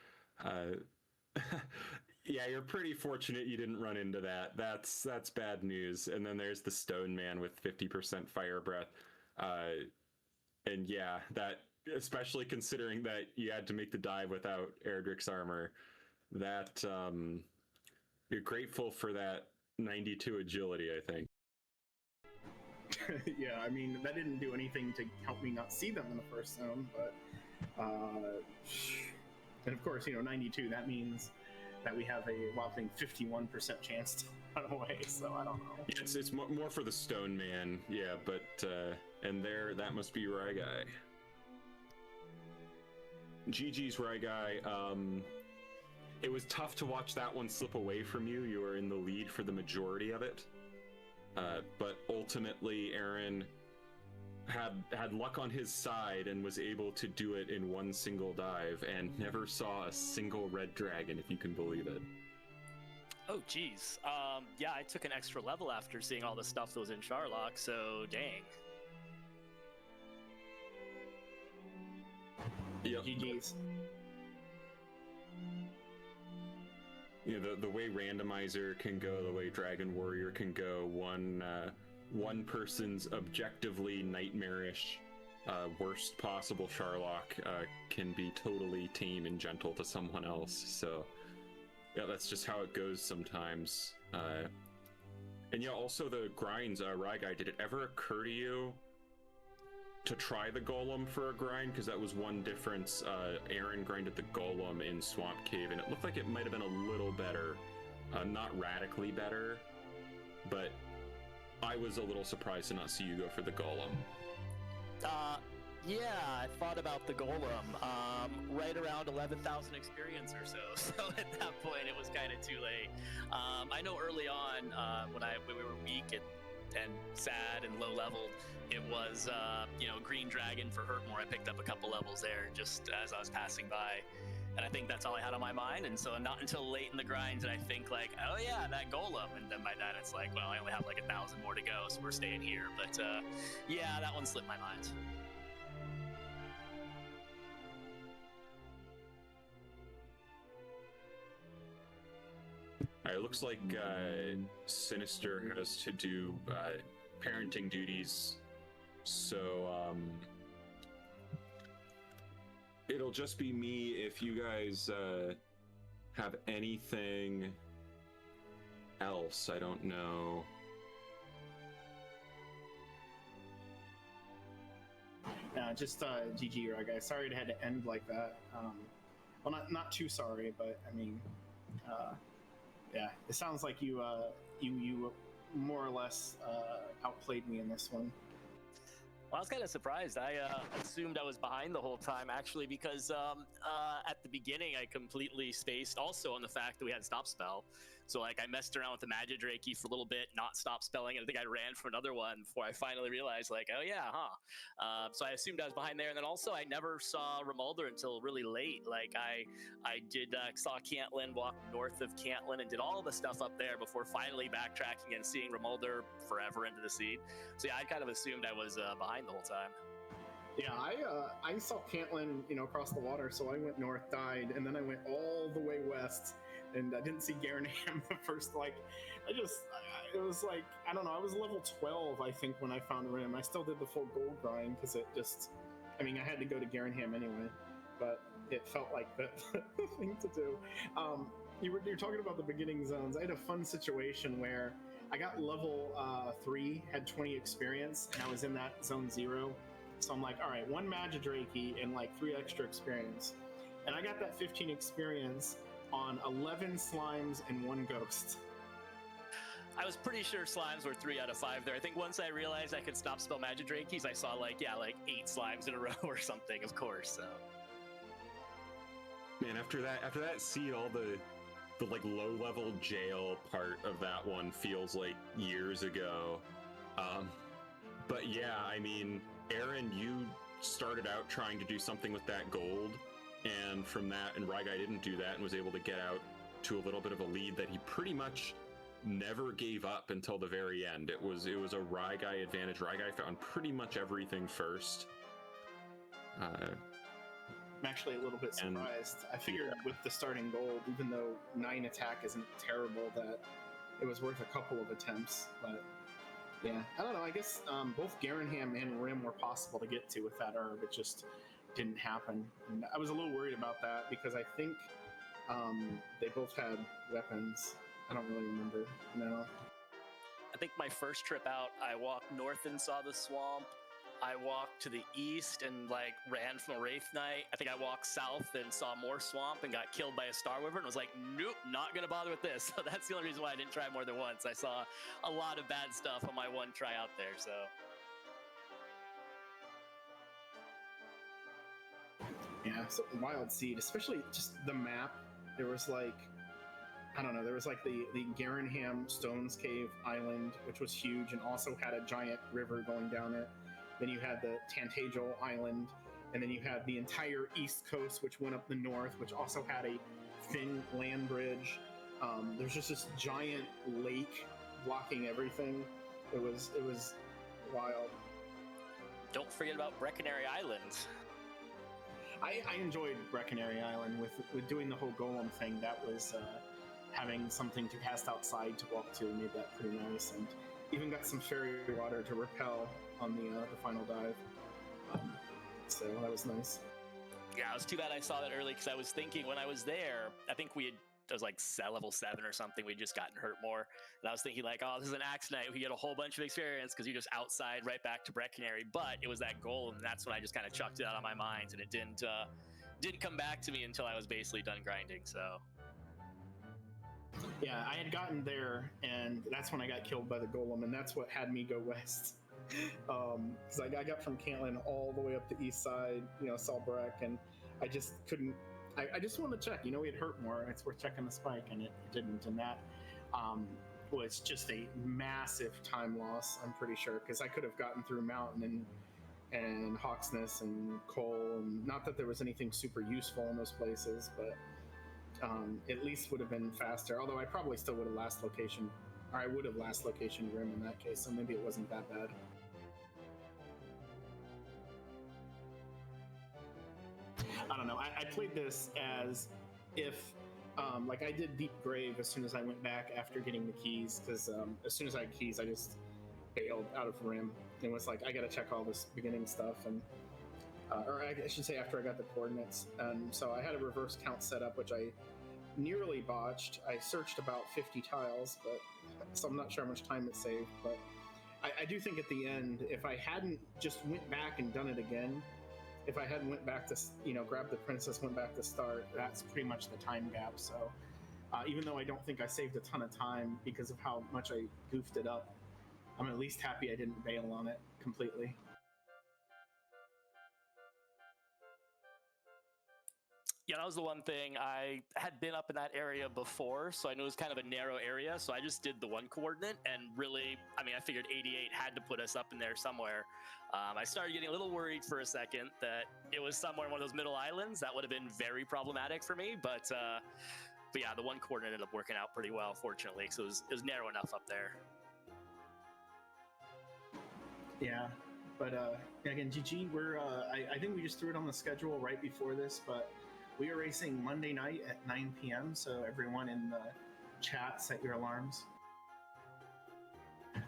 Yeah, you're pretty fortunate you didn't run into that. That's bad news. And then there's the Stone Man with 50% fire breath. And yeah, that, especially considering that you had to make the dive without Erdrick's armor, that you're grateful for that 92 agility, I think. Yeah, I mean, that didn't do anything to help me not see them in the first zone, but and of course, 92, that means that we have a whopping 51% chance to run away, so I don't know. Yeah, it's more for the Stone Man, yeah, but and there, that must be Ryguy. GG's Ryguy. It was tough to watch that one slip away from you. You were in the lead for the majority of it. But ultimately, Aaron had luck on his side and was able to do it in one single dive and never saw a single red dragon, if you can believe it. Oh, geez. Yeah, I took an extra level after seeing all the stuff that was in Charlock, so dang. Yep. GG's. The way Randomizer can go, the way Dragon Warrior can go, one person's objectively nightmarish, worst possible Charlock can be totally tame and gentle to someone else. So yeah, that's just how it goes sometimes. And yeah, also the grinds, Ryguy, did it ever occur to you to try the Golem for a grind? Because that was one difference. Aaron grinded the Golem in Swamp Cave, and it looked like it might have been a little better. Not radically better, but I was a little surprised to not see you go for the Golem. Yeah, I thought about the Golem, right around 11,000 experience or so. So at that point, it was kind of too late. I know early on, when we were weak and sad and low leveled, it was Green Dragon for Hurtmore. I picked up a couple levels there just as I was passing by, and I think that's all I had on my mind. And so not until late in the grind did I think like, oh yeah, that Golem. And then by then it's like, well, I only have like 1,000 more to go, so we're staying here. But yeah, that one slipped my mind. All right, it looks like Sinister has to do parenting duties, so it'll just be me if you guys have anything else. I don't know. Just GG, Ryguy. Sorry it had to end like that. Well, not too sorry, but I mean, yeah, it sounds like you more or less outplayed me in this one. Well, I was kind of surprised. I assumed I was behind the whole time, actually, because at the beginning I completely spaced also on the fact that we had stop spell. So like I messed around with the Magidrake for a little bit, not stop spelling, and I think I ran for another one before I finally realized, like, oh yeah, huh. So I assumed I was behind there, and then also I never saw Remolder until really late. Like I did saw Cantlin, walked north of Cantlin, and did all the stuff up there before finally backtracking and seeing Remolder forever into the seed. So yeah, I kind of assumed I was behind the whole time. Yeah, I saw Cantlin, across the water, so I went north, died, and then I went all the way west, and I didn't see Garanham the first, it was like, I don't know, I was level 12, I think, when I found Rim. I still did the full gold grind, because it just, I had to go to Garanham anyway, but it felt like the thing to do. You're talking about the beginning zones. I had a fun situation where I got level 3, had 20 experience, and I was in that zone 0. So I'm like, all right, 1 Magidrake and like 3 extra experience. And I got that 15 experience on 11 slimes and 1 ghost. I was pretty sure slimes were 3 out of 5 there. I think once I realized I could stop spell Magidrakes, I saw like 8 slimes in a row or something, of course. So. Man, after that seed, all the like low level jail part of that one feels like years ago. But yeah, Aaron, you started out trying to do something with that gold, and from that, and Ryguy didn't do that and was able to get out to a little bit of a lead that he pretty much never gave up until the very end. It was a Ryguy advantage. Ryguy found pretty much everything first. I'm actually a little bit surprised. I figured with the starting gold, even though 9 attack isn't terrible, that it was worth a couple of attempts, but yeah, I don't know. I guess both Garanham and Rim were possible to get to with that herb. It just didn't happen. And I was a little worried about that because I think they both had weapons. I don't really remember. No. I think my first trip out, I walked north and saw the swamp. I walked to the east and ran from a Wraith Knight. I think I walked south and saw more swamp and got killed by a Star Wyvern and was like, nope, not gonna bother with this. So that's the only reason why I didn't try more than once. I saw a lot of bad stuff on my one try out there, so. Yeah, so Wild Seed, especially just the map, there was there was the Garanham Stones Cave Island, which was huge and also had a giant river going down it. Then you had the Tantagel Island, and then you had the entire East Coast, which went up the north, which also had a thin land bridge. There's just this giant lake blocking everything. It was wild. Don't forget about Brecconary Island. I enjoyed Brecconary Island with doing the whole golem thing. That was having something to cast outside to walk to made that pretty nice, and even got some fairy water to repel on the final dive. So that was nice. Yeah, it was too bad I saw that early because I was thinking when I was there, I think it was level 7 or something. We'd just gotten hurt more. And I was thinking oh, this is an Axe Knight. We get a whole bunch of experience because you just outside right back to Brecconary. But it was that goal, and that's when I just kind of chucked it out of my mind, and it didn't come back to me until I was basically done grinding. So. Yeah, I had gotten there, and that's when I got killed by the golem, and that's what had me go west. Because I got from Cantlin all the way up the east side, saw Breck, and I just couldn't. I just wanted to check. We had hurt more. It's worth checking the spike, and it didn't. And that was just a massive time loss. I'm pretty sure because I could have gotten through Mountain and Hawksness and Cole, and not that there was anything super useful in those places, but. At least would have been faster, although I probably still would have last location, or I would have last location Rim in that case, so maybe it wasn't that bad. I don't know, I played this as if, I did Deep Grave as soon as I went back after getting the keys, because as soon as I had keys, I just bailed out of Rim. It was I gotta check all this beginning stuff, and or I should say after I got the coordinates. And so I had a reverse count set up, which I nearly botched. I searched about 50 tiles, so I'm not sure how much time it saved. But I do think at the end, if I hadn't just went back and done it again, if I hadn't went back to, grab the princess, went back to start, that's pretty much the time gap. So even though I don't think I saved a ton of time because of how much I goofed it up, I'm at least happy I didn't bail on it completely. that was the one thing. I had been up in that area before, so I knew it was kind of a narrow area. So I just did the one coordinate, and really, I mean, I figured 88 had to put us up in there somewhere. I started getting a little worried for a second that it was somewhere in one of those middle islands. That would have been very problematic for me, but yeah, the one coordinate ended up working out pretty well, fortunately. So it was narrow enough up there. Yeah, but again, GG, I think we just threw it on the schedule right before this, but we are racing Monday night at 9 p.m., so everyone in the chat, set your alarms.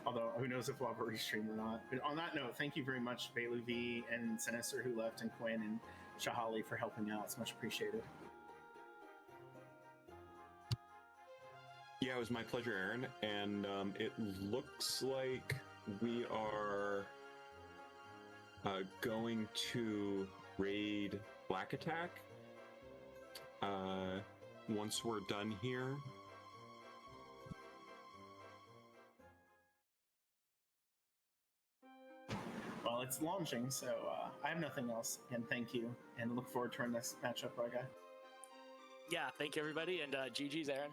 Although, who knows if we'll have a restream or not. But on that note, thank you very much, Bailu V and Sinister who left, and Quinn and Shahali for helping out. It's much appreciated. Yeah, it was my pleasure, Aaron. And it looks like we are going to raid Black Attack once we're done here. Well, it's launching, so I have nothing else. And thank you, and look forward to our next matchup, right, guy? Yeah, thank you, everybody, and GG's, Aaron.